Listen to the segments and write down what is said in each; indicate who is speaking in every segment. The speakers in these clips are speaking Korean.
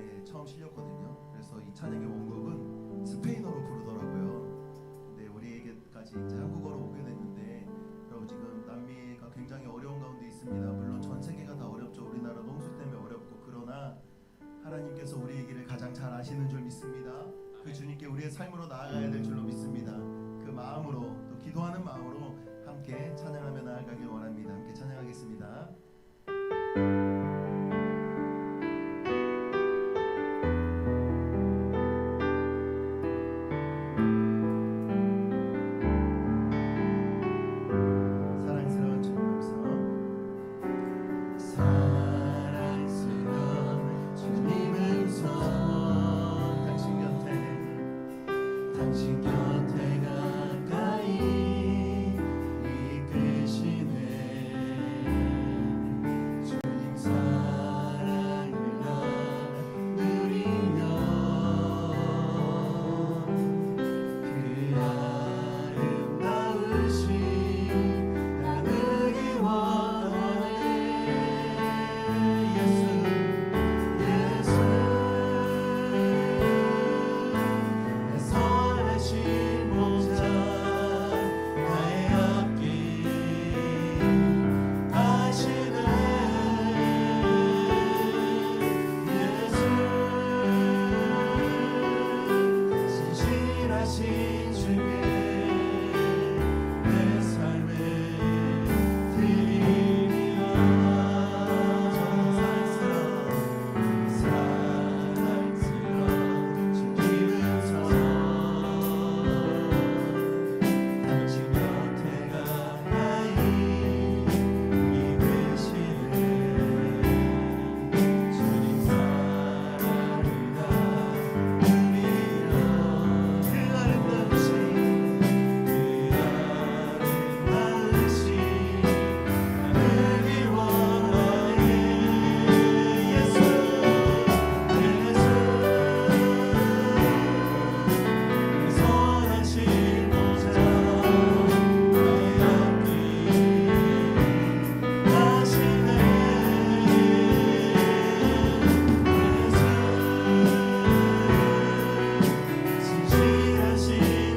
Speaker 1: 찬양에 처음 실렸거든요. 그래서 이 찬양의 원곡은 스페인어로 부르더라고요. 근데 우리에게까지 이제 한국어로 오게 됐는데, 여러분 지금 남미가 굉장히 어려운 가운데 있습니다. 물론 전 세계가 다 어렵죠. 우리나라 농수 때문에 어렵고, 그러나 하나님께서 우리의 길을 가장 잘 아시는 줄 믿습니다. 그 주님께 우리의 삶으로 나아가야 될 줄로 믿습니다. 그 마음으로, 또 기도하는 마음으로 함께 찬양하며 나아가길 원합니다. 함께 찬양하겠습니다. 사랑스러운 주님 음성. 사랑스러운 주님 음성. 당신 곁에 가까이 이끄시네. 주님 사랑을 누리며 그 아름다우신 나누기 원하네. 예수 내 선하신 목자 나의 앞길 가시네. 예수 신실하신 주께 내 삶을 드리리라. 사랑스러운 주님 음성. 당신 곁에 가까이 이끄시네. 주님 사랑을 누리며 그 아름다우신 나누기 원하네. 예수 선하신 목자 나의 앞길 가시네. 신실하신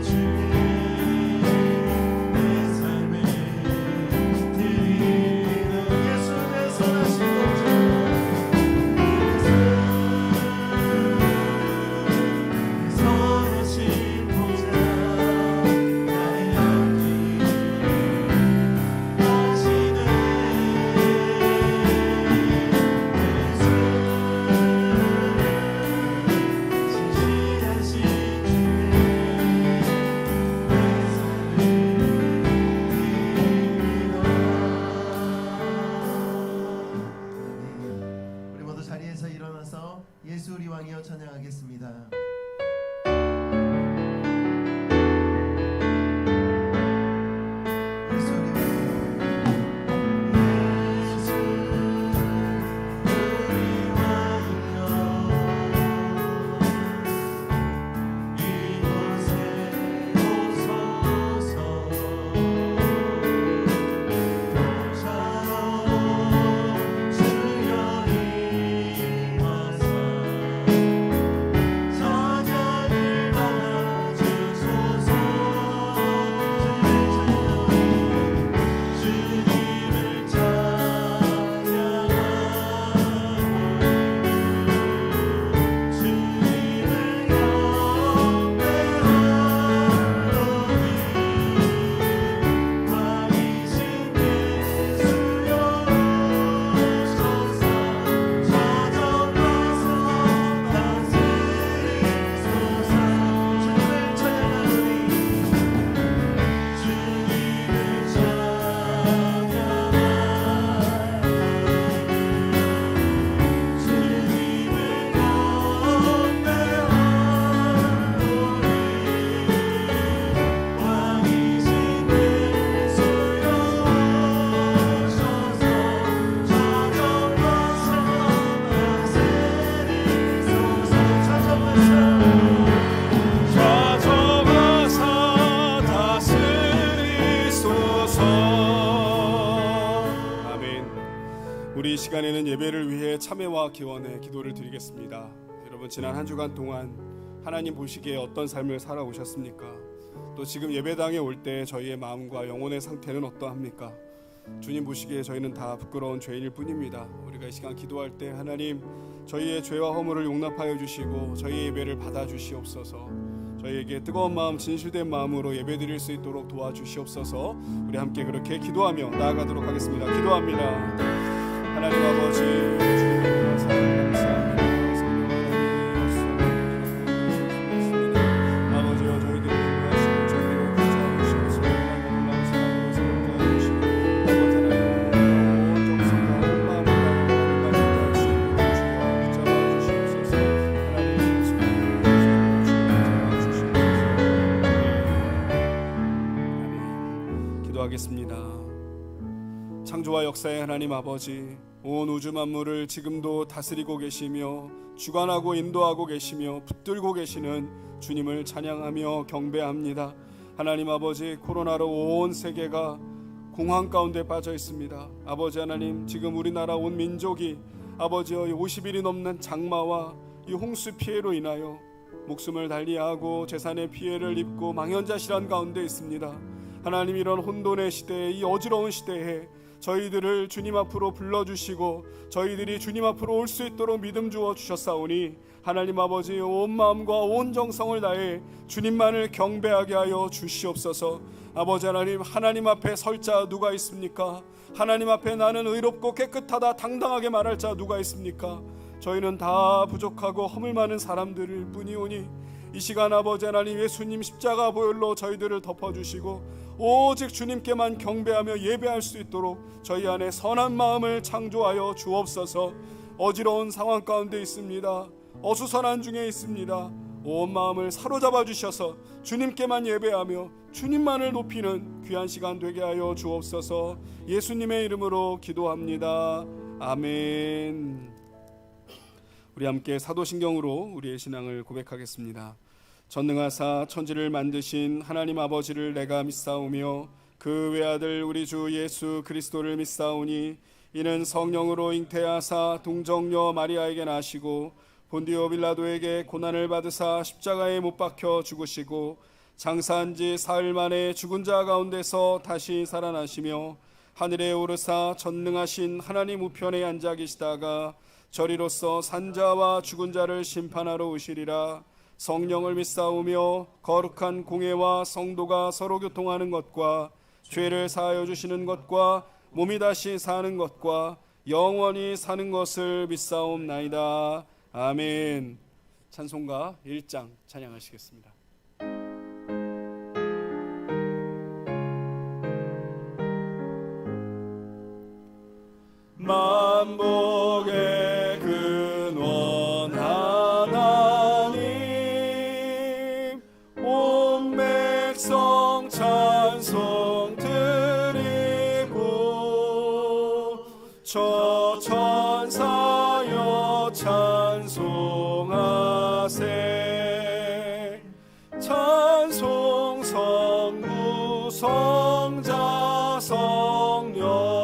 Speaker 1: 주께 내 삶을 드리는. 예수 내 선하신 목자. 선하신 목자 나의 앞길 가시네. 신실하신 우리 모두 자리에서 일어나서 예수 우리 왕이여 찬양하겠습니다. 예수 우리 왕이여. 이곳에 오소서. 주여 임하사 사자를 받아주소서. 주님을 찬양하고 주님을 경배하노니 왕이신 예수여 오소서. 찾아와서 다스리소서. 주님을 찬양하노니 주님을 찬양하노니 주님을 경배하노니 왕이신 예수여 오소서. 찾아와서 다스리소서. 아멘.
Speaker 2: 우리 이 시간에는 예배를 위해 참회와 기원의 기도를 드리겠습니다. 여러분, 지난 한 주간 동안 하나님 보시기에 어떤 삶을 살아오셨습니까? 또 지금 예배당에 올 때 저희의 마음과 영혼의 상태는 어떠합니까? 주님 보시기에 저희는 다 부끄러운 죄인일 뿐입니다. 우리가 이 시간 기도할 때 하나님, 저희의 죄와 허물을 용납하여 주시고 저희의 예배를 받아 주시옵소서. 저희에게 뜨거운 마음, 진실된 마음으로 예배드릴 수 있도록 도와주시옵소서. 우리 함께 그렇게 기도하며 나아가도록 하겠습니다. 기도합니다. 하나님 아버지, 주님의 사랑 감사합니다. 아버지여, 저희들을 인도하시고 저희를 구원하시옵소서. 놀라운 사랑으로 새롭게 하시고 아버지 하나님, 온 정성과 온 마음을 다하여 하나님 수 있는 주여 붙잡아 주시옵소서. 하나님 예수님을 기도하겠습니다. 창조와 역사의 하나님 아버지, 온 우주 만물을 지금도 다스리고 계시며 주관하고 인도하고 계시며 붙들고 계시는 주님을 찬양하며 경배합니다. 하나님 아버지, 코로나로 온 세계가 공황 가운데 빠져 있습니다. 아버지 하나님, 지금 우리나라 온 민족이 아버지여 50일이 넘는 장마와 이 홍수 피해로 인하여 목숨을 달리하고 재산의 피해를 입고 망연자실한 가운데 있습니다. 하나님, 이런 혼돈의 시대에, 이 어지러운 시대에 저희들을 주님 앞으로 불러주시고 저희들이 주님 앞으로 올 수 있도록 믿음 주어 주셨사오니 하나님 아버지, 온 마음과 온 정성을 다해 주님만을 경배하게 하여 주시옵소서. 아버지 하나님, 하나님 앞에 설 자 누가 있습니까? 하나님 앞에 나는 의롭고 깨끗하다 당당하게 말할 자 누가 있습니까? 저희는 다 부족하고 허물 많은 사람들일 뿐이오니 이 시간 아버지 하나님, 예수님 십자가 보혈로 저희들을 덮어주시고 오직 주님께만 경배하며 예배할 수 있도록 저희 안에 선한 마음을 창조하여 주옵소서. 어지러운 상황 가운데 있습니다. 어수선한 중에 있습니다. 온 마음을 사로잡아 주셔서 주님께만 예배하며 주님만을 높이는 귀한 시간 되게 하여 주옵소서. 예수님의 이름으로 기도합니다. 아멘. 우리 함께 사도신경으로 우리의 신앙을 고백하겠습니다. 전능하사 천지를 만드신 하나님 아버지를 내가 믿사오며 그 외아들 우리 주 예수 그리스도를 믿사오니 이는 성령으로 잉태하사 동정녀 마리아에게 나시고 본디오 빌라도에게 고난을 받으사 십자가에 못 박혀 죽으시고 장사한 지 사흘 만에 죽은 자 가운데서 다시 살아나시며 하늘에 오르사 전능하신 하나님 우편에 앉아 계시다가 저리로서 산자와 죽은 자를 심판하러 오시리라. 성령을 믿사오며 거룩한 공회와 성도가 서로 교통하는 것과 죄를 사하여 주시는 것과 몸이 다시 사는 것과 영원히 사는 것을 믿사옵나이다. 아멘. 찬송가 1장 찬양하시겠습니다. 만복의 근원 하나님, 온 백성 찬송 드리고 저 천사여 찬송하세. 찬송 성부 성자 성령.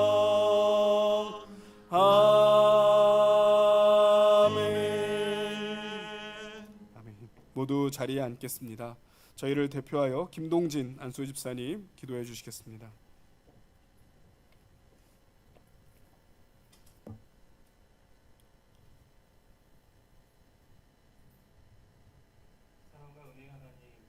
Speaker 2: 모두 자리에 앉겠습니다. 저희를 대표하여 김동진 안수 집사님 기도해 주시겠습니다.
Speaker 3: 사랑과 은혜 하나님,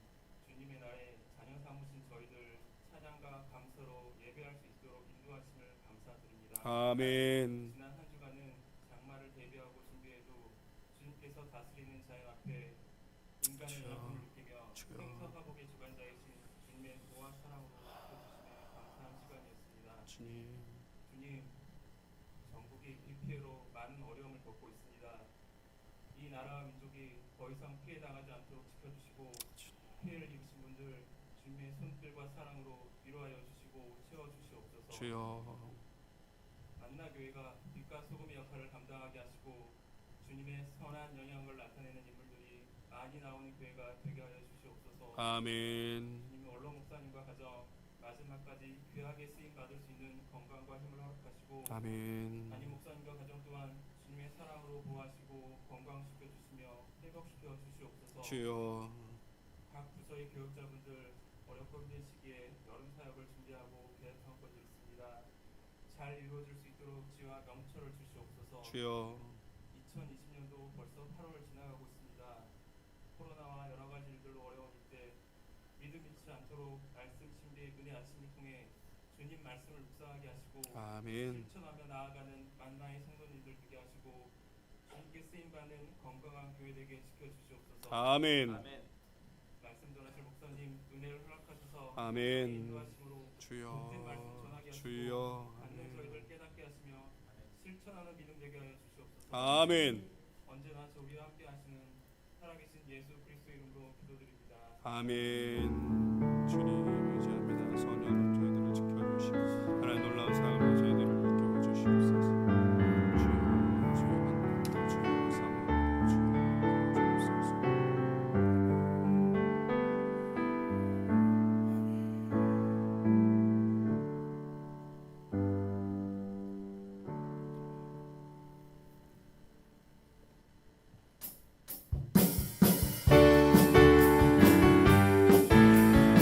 Speaker 3: 주님의 나라에 자녀 삼으신 저희들 찬양과 감사로 예배할 수 있도록 인도하심을 감사드립니다.
Speaker 2: 아멘.
Speaker 3: 지난 한 주간은 장마를 대비하고 준비해도 주님께서 다스리는 자연 앞에 인간의 연합을 느끼며 행사사복의 주관자이신 주님의 보호와 사랑으로 지켜주시며 감사한 시간이었습니다. 주님, 전국이 비피해로 많은 어려움을 겪고 있습니다. 이 나라와 민족이 더 이상 피해당하지 않도록 지켜주시고 피해를 입으신 분들 주님의 손길과 사랑으로 위로하여 주시고 채워주시옵소서.
Speaker 2: 주여.
Speaker 3: 만나교회가 빛과 소금의 역할을 감당하게 하시고 주님의 선한 영향을 나타내는 인물들이 많이 나오는 교회가 되게 하여 주시옵소서.
Speaker 2: 아멘.
Speaker 3: 주님의 원로 목사님과 가정 마지막까지 귀하게 쓰임 받을 수 있는 건강과 힘을 허락하시고
Speaker 2: 아멘.
Speaker 3: 담임 목사님과 가정 또한 주님의 사랑으로 보호하시고 건강시켜 주시며 회복시켜 주시옵소서.
Speaker 2: 주여
Speaker 3: 각 부서의 교육자분들 어렵고 힘든 시기에 여름 사역을 준비하고 계획한 것이 있습니다. 잘 이루어질 수 있도록 지혜와 명철을 주시옵소서.
Speaker 2: 주여
Speaker 3: 2020년도 벌써 8월 지나가고 있습니다. 코로나와 여러 가지 일들로 어려운 이때 믿음 잃지 않도록 말씀 신비의 은혜 아침을 통해 주님 말씀을 묵상하게 하시고
Speaker 2: 아멘.
Speaker 3: 실천하며 나아가는 만나의 성도님들 되게 하시고 주님께 쓰임받는 건강한 교회 되게 지켜주시옵소서.
Speaker 2: 아멘.
Speaker 3: 말씀 전하실 목사님 은혜를 허락하셔서
Speaker 2: 아멘.
Speaker 3: 인도하심으로
Speaker 2: 주여
Speaker 3: 복된 말씀 전하게 하시고
Speaker 2: 주여
Speaker 3: 받는 저희들 깨닫게 하시며 실천하는 믿음 되게 하여 주시옵소서.
Speaker 2: 아멘.
Speaker 3: 언제나 저희와 함께 하시는 살아계신 예수 그리스도 이름으로 기도드립니다.
Speaker 2: 아멘. 주님 의지합니다. 성령 저희들을 지켜주시고 하나님 놀라운 사랑으로 저희들을 일깨워 주시옵소서. 주여 주여 사모합니다. 주여 주옵소서.
Speaker 1: 주님을 찬양하며 나갑시다. 주의 자비가 내려와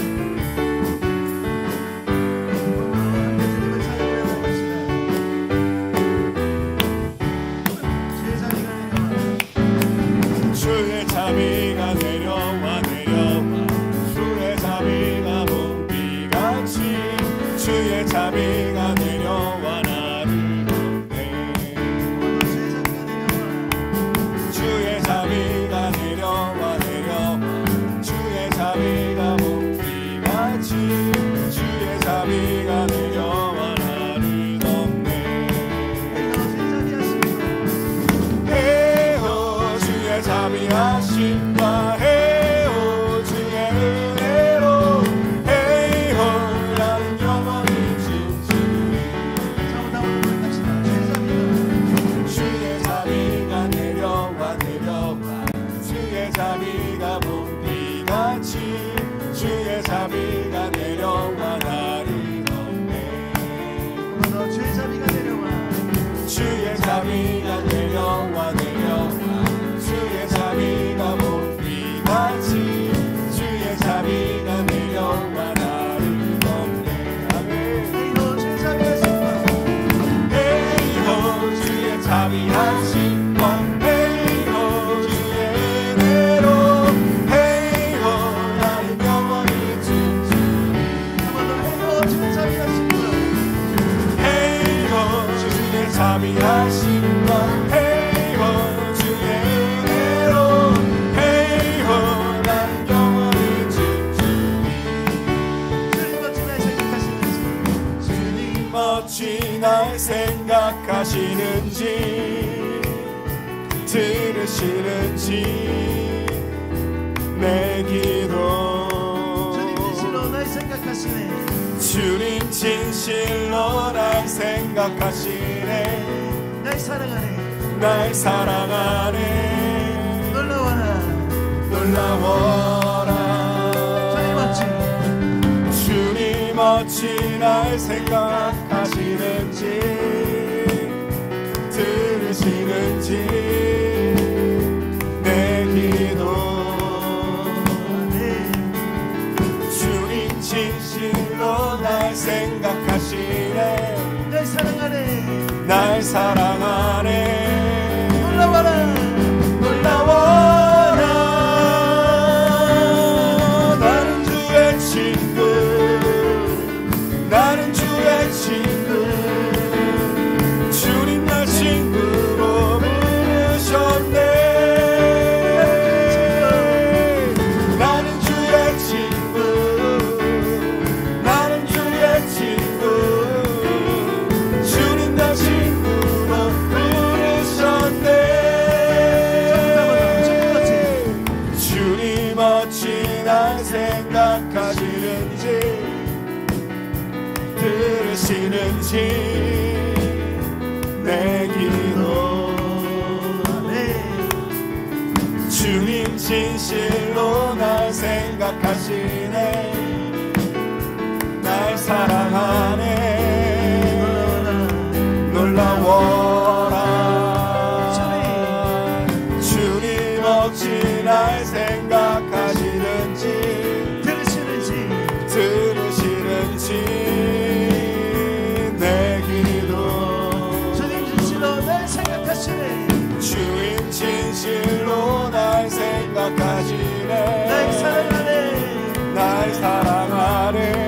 Speaker 2: 주의 자비가 내려와 내려와 주의 자비가 봄비같이 주의 자비가 내려와 나를 돕네.
Speaker 1: 주의 자비가 내려와
Speaker 2: 주의 자비가 내려와 주의 자비가 봄비같이 주의 자비가 내려와 나를 돕네.
Speaker 1: 주의 자비하시고
Speaker 2: 해요 주의 자비하심과 해요 주의 은혜로 해요 나는 영원히 진주리
Speaker 1: 사모다운 고백합시다.
Speaker 2: 주의 자비가 내려와 내려와 주의 자비가 봄비같이 주의 자비가 내려와 나를 돕네.
Speaker 1: 너 주의 자비가 내려와
Speaker 2: 주의 자비가 내려와 내려와 주의 자비가 봄비같이 주의 자비가 내려와 나를 돕네. 아멘.
Speaker 1: 너 주의 자비하시고
Speaker 2: 헤이호 주의 자비하심과 헤이호 주의 은혜로 헤이호 나는 영원히 진주리
Speaker 1: 너 주의 자비하시고
Speaker 2: 헤이호 주의 자비하심과 헤이호 주의 은혜로 헤이호 나는 영원히 진주리
Speaker 1: 주님 멋진 날 생각하시는지
Speaker 2: 주님 멋진 날 생각하시는지 들으시는지 내 기도
Speaker 1: 주님 진실로 날 생각하시네
Speaker 2: 주님 진실로 날 생각하시네
Speaker 1: 날 사랑하네
Speaker 2: 날 사랑하네
Speaker 1: 놀라워라
Speaker 2: 놀라워라
Speaker 1: 주님 멋진
Speaker 2: 주님 어찌 날 생각하시는지 들으시는지 내 기도 주님 진실로 날 생각하시네
Speaker 1: 날 사랑하네
Speaker 2: 날 사랑하네
Speaker 1: 놀라워라
Speaker 2: 놀라워라 나는 주의 친구 나는 주의 친구 주님 날 친구로 부르셨네 나는 주의 친구 나는 주의 친구 주님 날 친구로 부르셨네 주님 어찌 날 생각하시는지 들으시는지 내 기도 주님 진실로 날 생각하시네 날 사랑하네 놀라워라 주님 어찌 날 생각하시는지 들으시는지 내 기도
Speaker 1: 주님 진실로 날 생각하시네.
Speaker 2: 주님 진실로 날 생각하시네.
Speaker 1: 날 사랑하네.
Speaker 2: 날 사랑하네.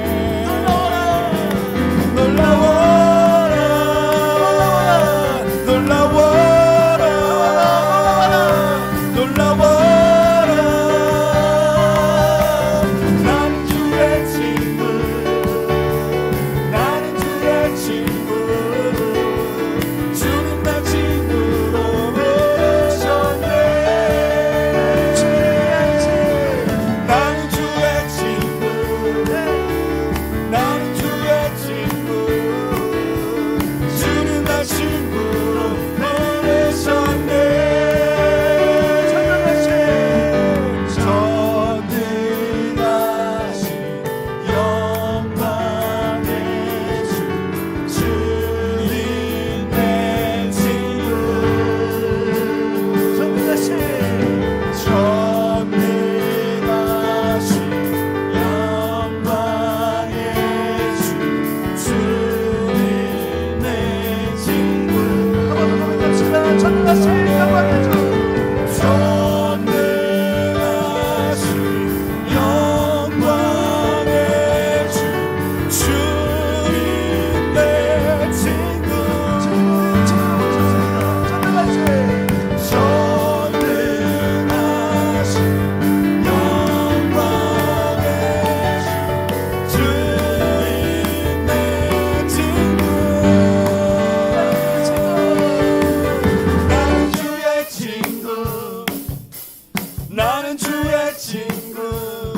Speaker 2: 나는 주의 친구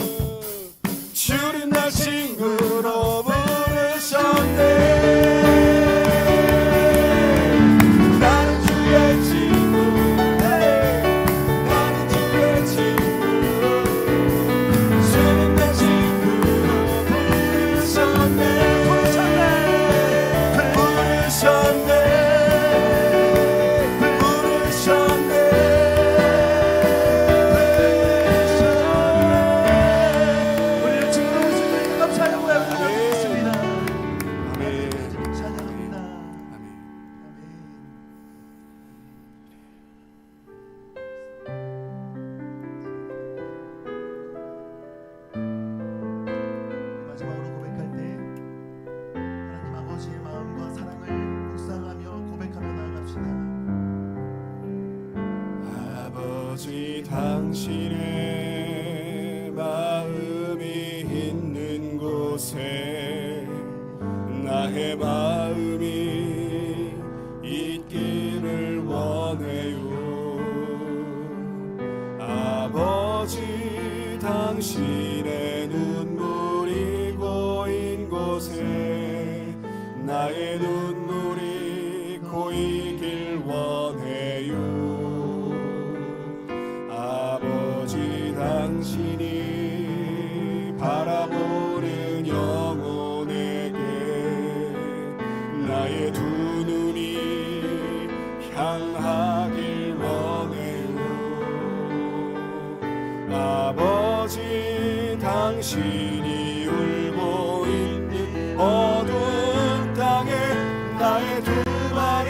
Speaker 2: 주님 날 친구로 부르셨네. 나는 주의 친구 나는 주의 친구 주님 날 친구로 부르셨네.
Speaker 1: 마지막으로 고백할 때 하나님 아버지의 마음과 사랑을 묵상하며 고백하며 나아갑시다.
Speaker 2: 아버지 당신의 마음이 있는 곳에 나의 마음이 있기를 원해요. 아버지 당신의 눈물이 고인 곳에 나의 눈물이 고이길 원해요. 아버지 당신이 바라보는 영혼에게 나의 두 눈이 향하길 원해요. 아버지 당신이 울고 있는 어두운 땅에 나의 두 발이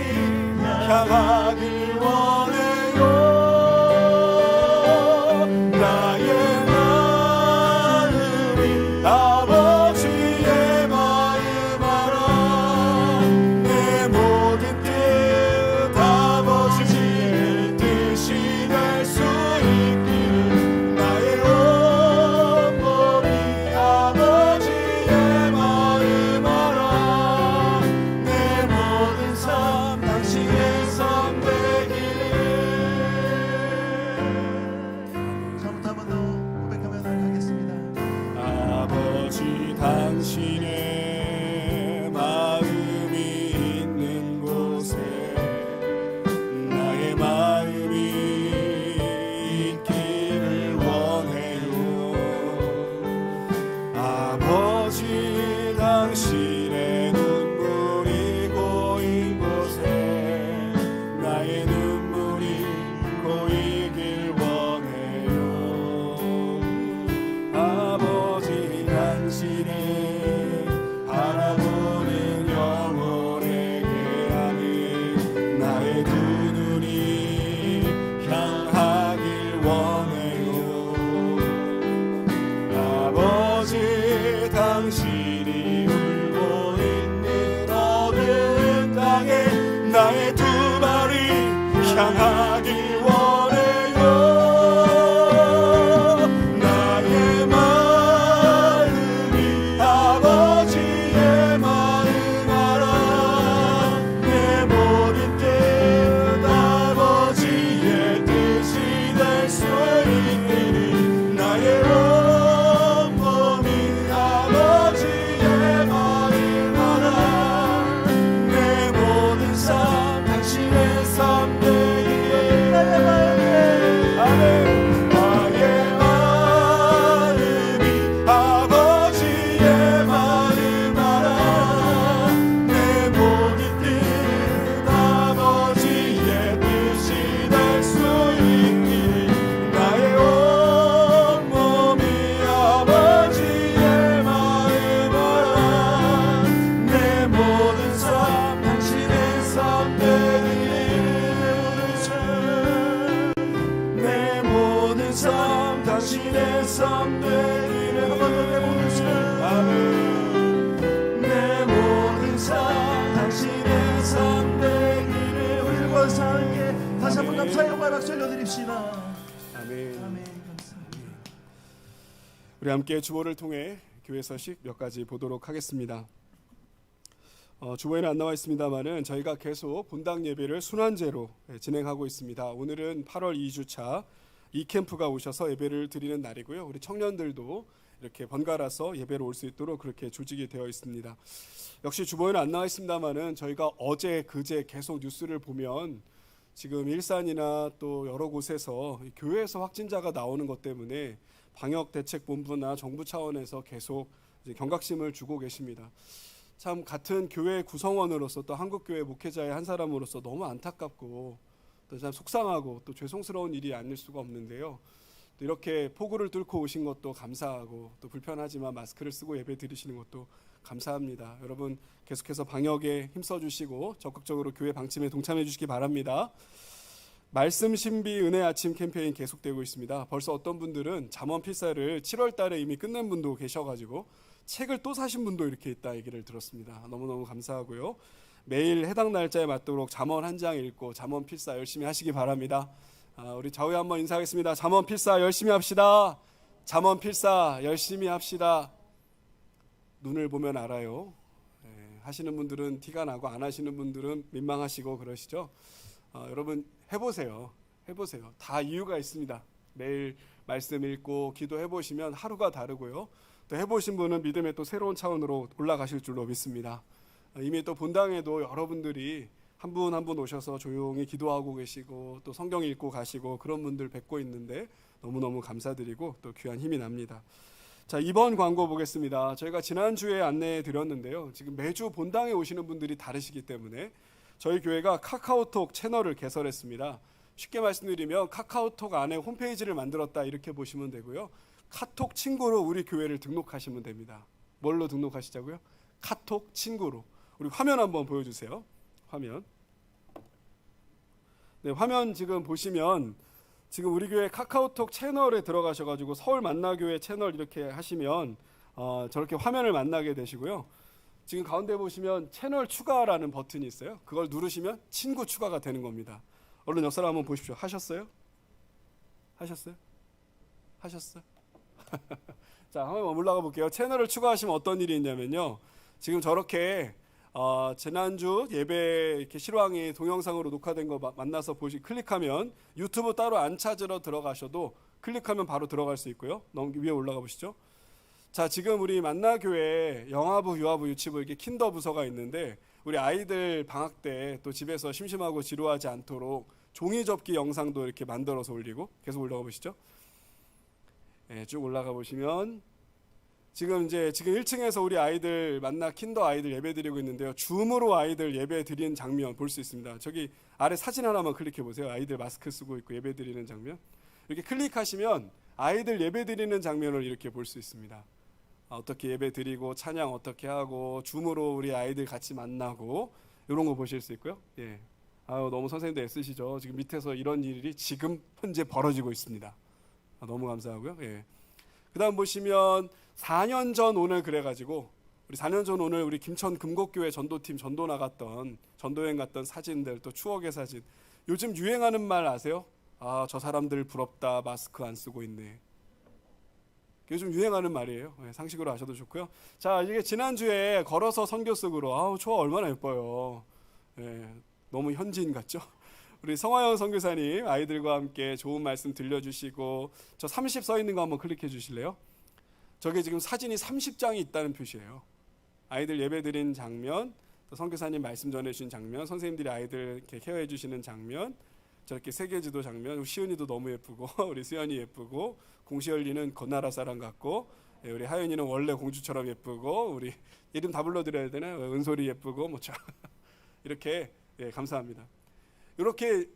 Speaker 2: 향하길 원해요. 나의 마음이 아버지의 마음 알아. 내 모든 뜻 아버지의 뜻이 될 수 있기를 나의 온몸이 아버지의 마음 알아. 내 모든 삶 당신의 삶 되기를.
Speaker 1: 저부터 한 번 더 고백하며 나아가겠습니다.
Speaker 2: 아버지 당신의 마음이 있는 곳에 나의 마음이 있기를 원해요. 아버지 당신의 눈물이 고인 곳에 나의 눈물이 고이길 원해요. 모든 삶 당신의 삶 되기를.
Speaker 1: 한 번 더 내 모든 삶,
Speaker 2: 아멘.
Speaker 1: 내 모든 삶 당신의 삶 되기를. 우리 그것과 함께 다시 한번 감사의 영광을 박수 올려드립시다.
Speaker 2: 아멘.
Speaker 1: 아멘. 감사합니다.
Speaker 2: 우리 함께 주보를 통해 교회 소식 몇 가지 보도록 하겠습니다. 주보에는 안 나와 있습니다만은 저희가 계속 본당 예배를 순환제로 진행하고 있습니다. 오늘은 8월 2주차 이 캠프가 오셔서 예배를 드리는 날이고요. 우리 청년들도 이렇게 번갈아서 예배로 올 수 있도록 그렇게 조직이 되어 있습니다. 역시 주보에는 안 나와 있습니다만은 저희가 어제 그제 계속 뉴스를 보면 지금 일산이나 또 여러 곳에서 교회에서 확진자가 나오는 것 때문에 방역대책본부나 정부 차원에서 계속 이제 경각심을 주고 계십니다. 참 같은 교회 구성원으로서 또 한국교회 목회자의 한 사람으로서 너무 안타깝고 또 참 속상하고 또 죄송스러운 일이 아닐 수가 없는데요. 또 이렇게 폭우를 뚫고 오신 것도 감사하고 또 불편하지만 마스크를 쓰고 예배 드리시는 것도 감사합니다. 여러분 계속해서 방역에 힘써주시고 적극적으로 교회 방침에 동참해 주시기 바랍니다. 말씀 신비 은혜 아침 캠페인 계속되고 있습니다. 벌써 어떤 분들은 잠언 필사를 7월 달에 이미 끝낸 분도 계셔가지고 책을 또 사신 분도 이렇게 있다 얘기를 들었습니다. 너무너무 감사하고요. 매일 해당 날짜에 맞도록 잠언 한 장 읽고 잠언 필사 열심히 하시기 바랍니다. 우리 좌우에 한번 인사하겠습니다. 잠언 필사 열심히 합시다. 잠언 필사 열심히 합시다. 눈을 보면 알아요. 하시는 분들은 티가 나고 안 하시는 분들은 민망하시고 그러시죠. 여러분 해보세요. 다 이유가 있습니다. 매일 말씀 읽고 기도해 보시면 하루가 다르고요. 또 해보신 분은 믿음의 또 새로운 차원으로 올라가실 줄로 믿습니다. 이미 또 본당에도 여러분들이 한 분 한 분 오셔서 조용히 기도하고 계시고 또 성경 읽고 가시고 그런 분들 뵙고 있는데 너무너무 감사드리고 또 귀한 힘이 납니다. 자, 이번 광고 보겠습니다. 저희가 지난주에 안내해 드렸는데요. 지금 매주 본당에 오시는 분들이 다르시기 때문에 저희 교회가 카카오톡 채널을 개설했습니다. 쉽게 말씀드리면 카카오톡 안에 홈페이지를 만들었다 이렇게 보시면 되고요. 카톡 친구로 우리 교회를 등록하시면 됩니다. 뭘로 등록하시자고요? 카톡 친구로. 우리 화면 한번 보여주세요. 화면. 네, 화면 지금 보시면 지금 우리 교회 카카오톡 채널에 들어가셔가지고 서울 만나교회 채널 이렇게 하시면 저렇게 화면을 만나게 되시고요. 지금 가운데 보시면 채널 추가라는 버튼이 있어요. 그걸 누르시면 친구 추가가 되는 겁니다. 얼른 옆 사람 한번 보십시오. 하셨어요? 자, 한번 올라가 볼게요. 채널을 추가하시면 어떤 일이 있냐면요. 지금 저렇게 지난주 예배 이렇게 실황이 동영상으로 녹화된 거 만나서 클릭하면 유튜브 따로 안 찾으러 들어가셔도 클릭하면 바로 들어갈 수 있고요. 위에 올라가 보시죠. 자, 지금 우리 만나교회 영아부, 유아부, 유치부 이렇게 킨더 부서가 있는데 우리 아이들 방학 때 또 집에서 심심하고 지루하지 않도록 종이 접기 영상도 이렇게 만들어서 올리고 계속 올라가 보시죠. 네, 쭉 올라가 보시면 지금 1층에서 우리 아이들 만나 킨더 아이들 예배 드리고 있는데요. 줌으로 아이들 예배 드리는 장면 볼 수 있습니다. 저기 아래 사진 하나만 클릭해 보세요. 아이들 마스크 쓰고 있고 예배 드리는 장면. 이렇게 클릭하시면 아이들 예배 드리는 장면을 이렇게 볼 수 있습니다. 어떻게 예배 드리고 찬양 어떻게 하고 줌으로 우리 아이들 같이 만나고 이런 거 보실 수 있고요. 예. 너무 선생님도 애쓰시죠. 지금 밑에서 이런 일이 지금 현재 벌어지고 있습니다. 너무 감사하고요. 예. 그다음 보시면 4년 전 오늘 그래가지고 우리 4년 전 오늘 우리 김천 금곡교회 전도팀 전도 나갔던 전도여행 갔던 사진들 또 추억의 사진. 요즘 유행하는 말 아세요? 저 사람들 부럽다. 마스크 안 쓰고 있네. 요즘 유행하는 말이에요. 네, 상식으로 아셔도 좋고요. 자, 이게 지난주에 걸어서 선교 속으로 초아 얼마나 예뻐요. 네, 너무 현지인 같죠? 우리 성화영 선교사님 아이들과 함께 좋은 말씀 들려주시고 저 30 써 있는 거 한번 클릭해 주실래요? 저게 지금 사진이 30장이 있다는 표시예요. 아이들 예배 드린 장면, 또 선교사님 말씀 전해주신 장면, 선생님들이 아이들 이렇게 케어해 주시는 장면, 저렇게 세계지도 장면, 우리 시은이도 너무 예쁘고 우리 수연이 예쁘고 공시열리는 건나라 사람 같고 우리 하연이는 원래 공주처럼 예쁘고 우리 이름 다 불러드려야 되나요? 은솔이 예쁘고 이렇게 감사합니다. 이렇게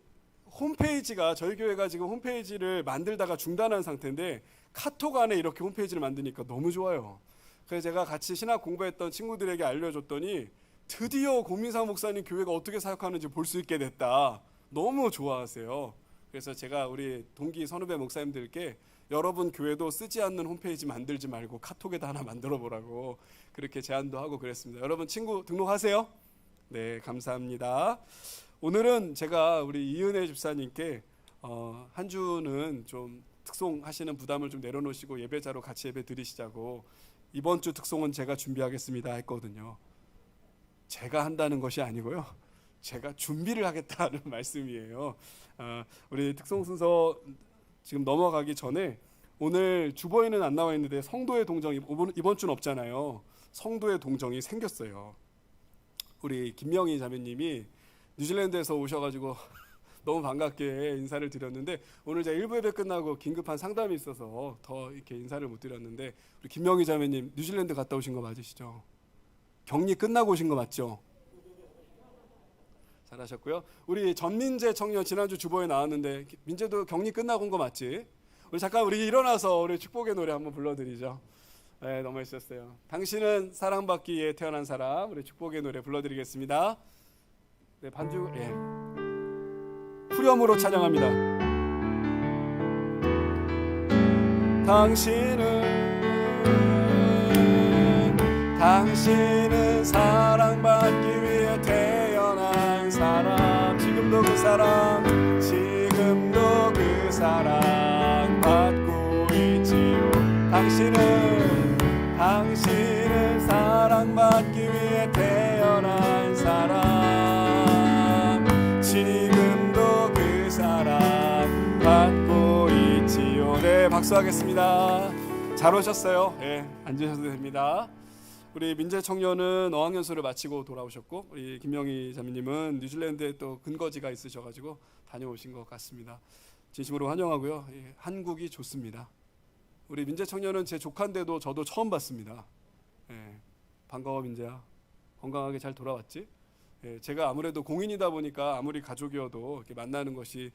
Speaker 2: 홈페이지가 저희 교회가 지금 홈페이지를 만들다가 중단한 상태인데 카톡 안에 이렇게 홈페이지를 만드니까 너무 좋아요. 그래서 제가 같이 신학 공부했던 친구들에게 알려줬더니 드디어 고민사 목사님 교회가 어떻게 사역하는지 볼 수 있게 됐다. 너무 좋아하세요. 그래서 제가 우리 동기 선후배 목사님들께 여러분 교회도 쓰지 않는 홈페이지 만들지 말고 카톡에다 하나 만들어 보라고 그렇게 제안도 하고 그랬습니다. 여러분 친구 등록하세요. 네, 감사합니다. 오늘은 제가 우리 이은혜 집사님께 한 주는 좀 특송하시는 부담을 좀 내려놓으시고 예배자로 같이 예배 드리시자고 이번 주 특송은 제가 준비하겠습니다 했거든요. 제가 한다는 것이 아니고요. 제가 준비를 하겠다는 말씀이에요. 우리 특송 순서 지금 넘어가기 전에 오늘 주보에는 안 나와 있는데 성도의 동정이 이번 주는 없잖아요. 성도의 동정이 생겼어요. 우리 김명희 자매님이 뉴질랜드에서 오셔가지고 너무 반갑게 인사를 드렸는데 오늘 제가 1부 예배 끝나고 긴급한 상담이 있어서 더 이렇게 인사를 못 드렸는데 우리 김명희 자매님 뉴질랜드 갔다 오신 거 맞으시죠? 격리 끝나고 오신 거 맞죠? 잘하셨고요. 우리 전민재 청년 지난주 주보에 나왔는데 민재도 격리 끝나고 온 거 맞지? 우리 잠깐 우리 일어나서 우리 축복의 노래 한번 불러드리죠. 네, 너무 멋있었어요. 당신은 사랑받기 위해 태어난 사람, 우리 축복의 노래 불러드리겠습니다. 네, 반주 후렴으로 찬양합니다. 당신은 사랑받기 위해 태어난 사람, 지금도 그 사랑 받고 있지요. 당신은 사랑받기 위해 태어난 사람, 지금도 그 사랑 받고 있지요. 네, 박수하겠습니다. 잘 오셨어요. 네, 앉으셔도 됩니다. 우리 민재 청년은 어학연수를 마치고 돌아오셨고 우리 김명희 자매님은 뉴질랜드에 또 근거지가 있으셔가지고 다녀오신 것 같습니다. 진심으로 환영하고요. 한국이 좋습니다. 우리 민재 청년은 제 조카인데도 저도 처음 봤습니다. 반가워 민재야. 건강하게 잘 돌아왔지? 제가 아무래도 공인이다 보니까 아무리 가족이어도 이렇게 만나는 것이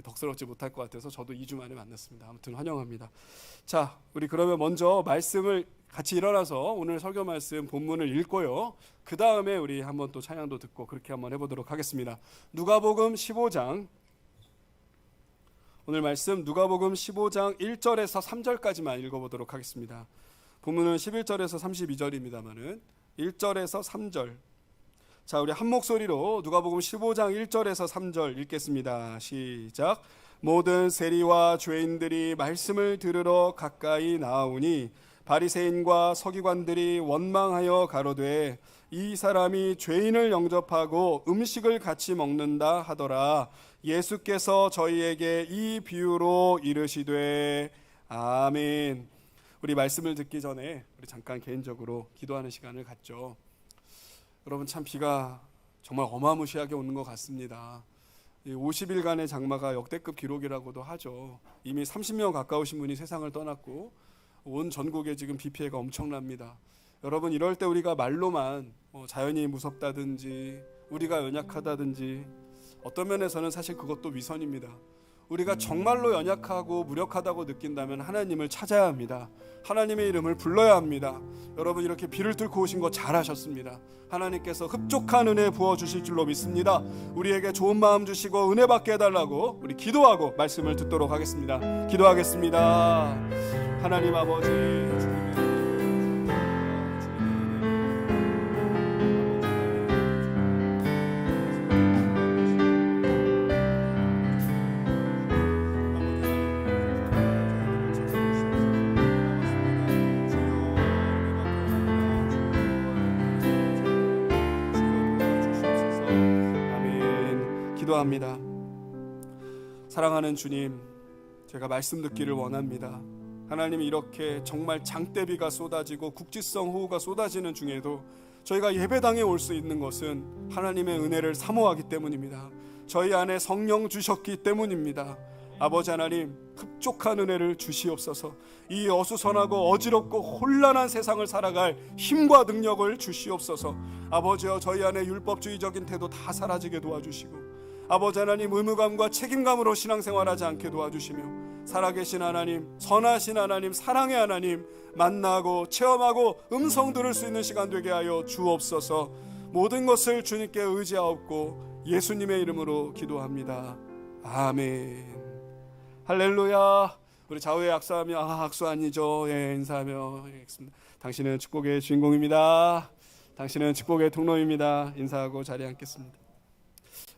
Speaker 2: 덕스럽지 못할 것 같아서 저도 2주 만에 만났습니다. 아무튼 환영합니다. 자, 우리 그러면 먼저 말씀을 같이 일어나서 오늘 설교 말씀 본문을 읽고요. 그 다음에 우리 한번 또 찬양도 듣고 그렇게 한번 해보도록 하겠습니다. 누가복음 15장, 오늘 말씀 누가복음 15장 1절에서 3절까지만 읽어보도록 하겠습니다. 본문은 11절에서 32절입니다만은 1절에서 3절. 자, 우리 한 목소리로 누가복음 15장 1절에서 3절 읽겠습니다. 시작. 모든 세리와 죄인들이 말씀을 들으러 가까이 나오니 바리새인과 서기관들이 원망하여 가로되 이 사람이 죄인을 영접하고 음식을 같이 먹는다 하더라. 예수께서 저희에게 이 비유로 이르시되 아멘. 우리 말씀을 듣기 전에 우리 잠깐 개인적으로 기도하는 시간을 갖죠. 여러분 참 비가 정말 어마무시하게 오는 것 같습니다. 50일간의 장마가 역대급 기록이라고도 하죠. 이미 30명 가까우신 분이 세상을 떠났고 온 전국에 지금 비 피해가 엄청납니다. 여러분 이럴 때 우리가 말로만 자연이 무섭다든지 우리가 연약하다든지 어떤 면에서는 사실 그것도 위선입니다. 우리가 정말로 연약하고 무력하다고 느낀다면 하나님을 찾아야 합니다. 하나님의 이름을 불러야 합니다. 여러분 이렇게 비를 뚫고 오신 거 잘하셨습니다. 하나님께서 흡족한 은혜 부어주실 줄로 믿습니다. 우리에게 좋은 마음 주시고 은혜 받게 해달라고 우리 기도하고 말씀을 듣도록 하겠습니다. 기도하겠습니다. 하나님 아버지 기도합니다. 사랑하는 주님, 제가 말씀 듣기를 원합니다. 하나님이 이렇게 정말 장대비가 쏟아지고 국지성 호우가 쏟아지는 중에도 저희가 예배당에 올 수 있는 것은 하나님의 은혜를 사모하기 때문입니다. 저희 안에 성령 주셨기 때문입니다. 아버지 하나님, 흡족한 은혜를 주시옵소서. 이 어수선하고 어지럽고 혼란한 세상을 살아갈 힘과 능력을 주시옵소서. 아버지여, 저희 안에 율법주의적인 태도 다 사라지게 도와주시고 아버지 하나님, 의무감과 책임감으로 신앙생활하지 않게 도와주시며 살아계신 하나님, 선하신 하나님, 사랑의 하나님 만나고 체험하고 음성 들을 수 있는 시간 되게 하여 주옵소서. 모든 것을 주님께 의지하옵고 예수님의 이름으로 기도합니다. 아멘. 할렐루야. 우리 좌우에 악수하며 악수 아니죠. 예, 인사하며 있습니다. 당신은 축복의 주인공입니다. 당신은 축복의 통로입니다. 인사하고 자리에 앉겠습니다.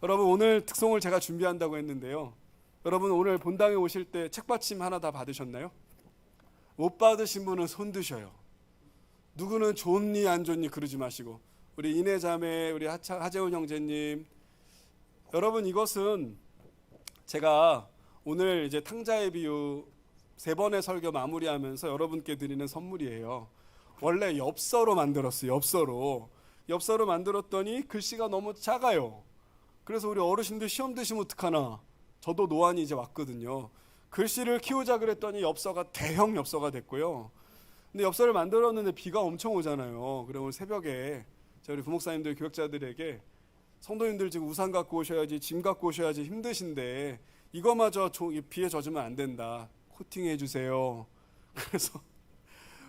Speaker 2: 여러분, 오늘 특송을 제가 준비한다고 했는데요. 여러분, 오늘 본당에 오실 때 책받침 하나 다 받으셨나요? 못 받으신 분은 손 드셔요. 누구는 좋니 안 좋니 그러지 마시고, 우리 이내자매, 우리 하재훈 형제님, 여러분, 이것은 제가 오늘 이제 탕자의 비유 3번의 설교 마무리하면서 여러분께 드리는 선물이에요. 원래 엽서로 만들었어요. 엽서로 만들었더니 글씨가 너무 작아요. 그래서 우리 어르신들 시험 드시면 어떡하나. 저도 노안이 이제 왔거든요. 글씨를 키우자 그랬더니 엽서가 대형 엽서가 됐고요. 근데 엽서를 만들었는데 비가 엄청 오잖아요. 그래 오늘 새벽에 우리 부목사님들, 교역자들에게 성도님들 지금 우산 갖고 오셔야지, 짐 갖고 오셔야지 힘드신데 이거마저 비에 젖으면 안 된다. 코팅해 주세요. 그래서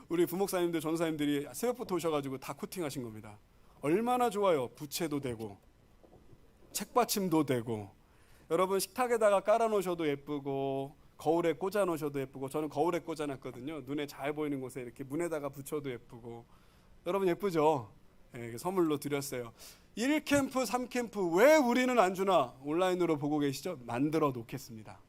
Speaker 2: 우리 부목사님들, 전사님들이 새벽부터 오셔가지고 다 코팅하신 겁니다. 얼마나 좋아요. 부채도 되고 책받침도 되고, 여러분 식탁에다가 깔아놓으셔도 예쁘고 거울에 꽂아놓으셔도 예쁘고, 저는 거울에 꽂아놨거든요. 눈에 잘 보이는 곳에 이렇게 문에다가 붙여도 예쁘고. 여러분 예쁘죠? 네, 선물로 드렸어요. 1캠프 3캠프 왜 우리는 안 주나 온라인으로 보고 계시죠? 만들어 놓겠습니다.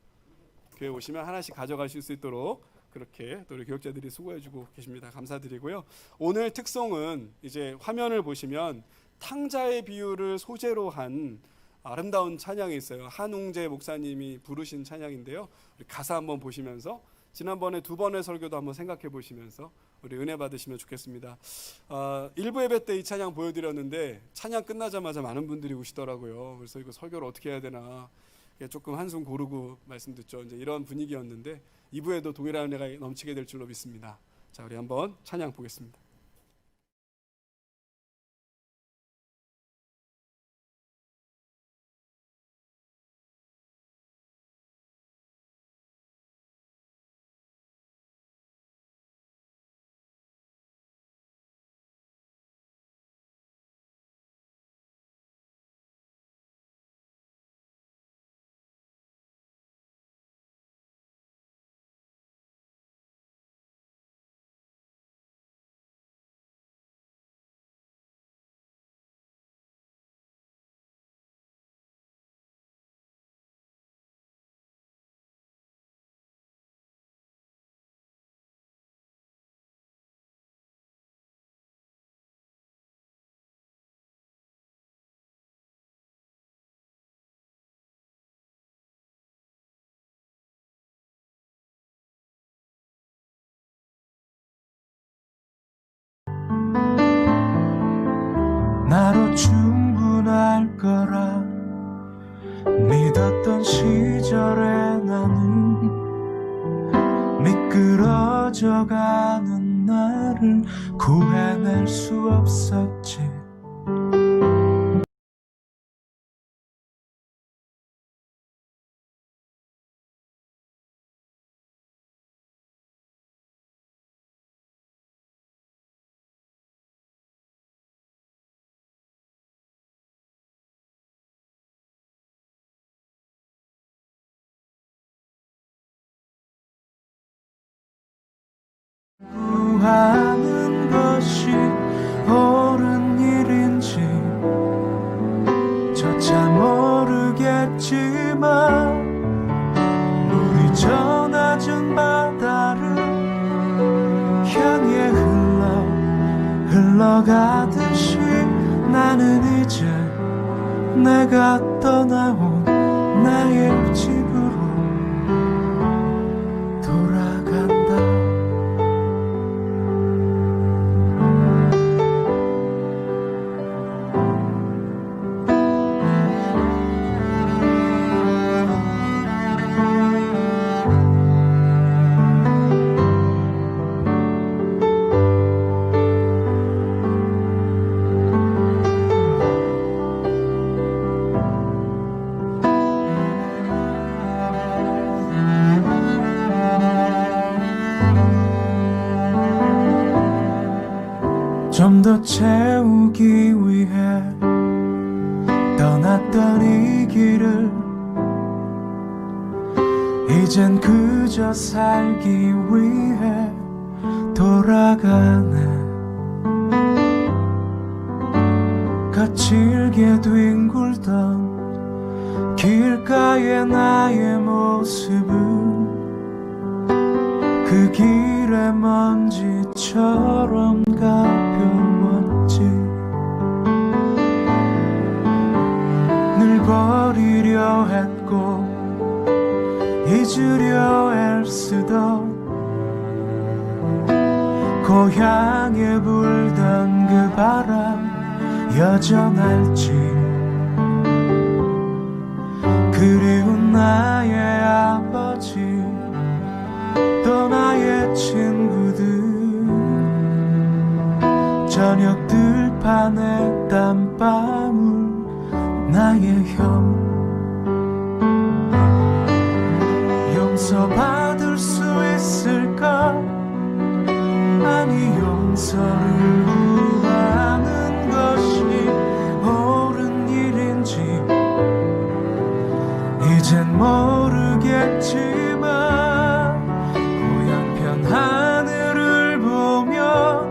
Speaker 2: 교회 오시면 하나씩 가져가실 수 있도록 그렇게 또 우리 교육자들이 수고해주고 계십니다. 감사드리고요. 오늘 특송은 이제 화면을 보시면 탕자의 비유를 소재로 한 아름다운 찬양이 있어요. 한웅재 목사님이 부르신 찬양인데요. 우리 가사 한번 보시면서 지난번에 2번의 설교도 한번 생각해 보시면서 우리 은혜 받으시면 좋겠습니다. 1부 예배 때 이 찬양 보여드렸는데 찬양 끝나자마자 많은 분들이 우시더라고요. 그래서 이거 설교를 어떻게 해야 되나 조금 한숨 고르고 말씀 듣죠. 이제 이런 분위기였는데 2부에도 동일한 은혜가 넘치게 될 줄로 믿습니다. 자, 우리 한번 찬양 보겠습니다.
Speaker 4: 나로 충분할 거라 믿었던 시절에 나는 미끄러져가는 나를 구해낼 수 없었지. 구하는 것이 옳은 일인지 저차 모르겠지만 물이 저 낮은 바다를 향해 흘러가듯이 나는 이제 내가 떠나온 나의 집으로 돌아간다. 좀 더 채우기 위해 떠났던 이 길을 이젠 그저 살기 위해 돌아가네. 거칠게 뒹굴던 길가의 나의 모습은 그 길의 먼지처럼 가벼웠지. 늘 버리려 했고 잊으려 애쓰던 고향에 불던 그 바람 여전할지. 그리운 나의 아버지 또 나의 친구들, 저녁 들판에 땀방울 나의 형. 용서받을 수 있을까? 아니 용서를 구하는 것이 옳은 일인지 이젠 모르겠지만 고향편 하늘을 보며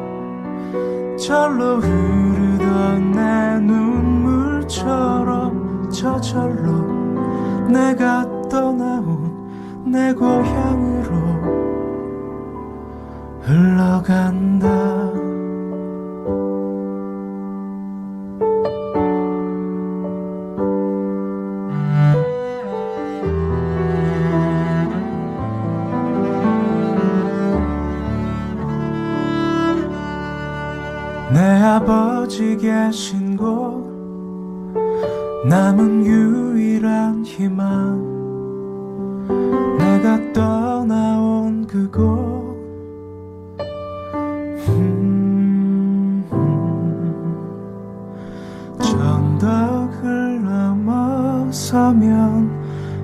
Speaker 4: 절로 흐르던 내 눈물처럼 저절로 내가 떠나온 내 고향으로 흘러간다. 내 아버지 계신 곳 남은 유일한 희망, 내가 떠나온 그곳. 전덕을 넘어서면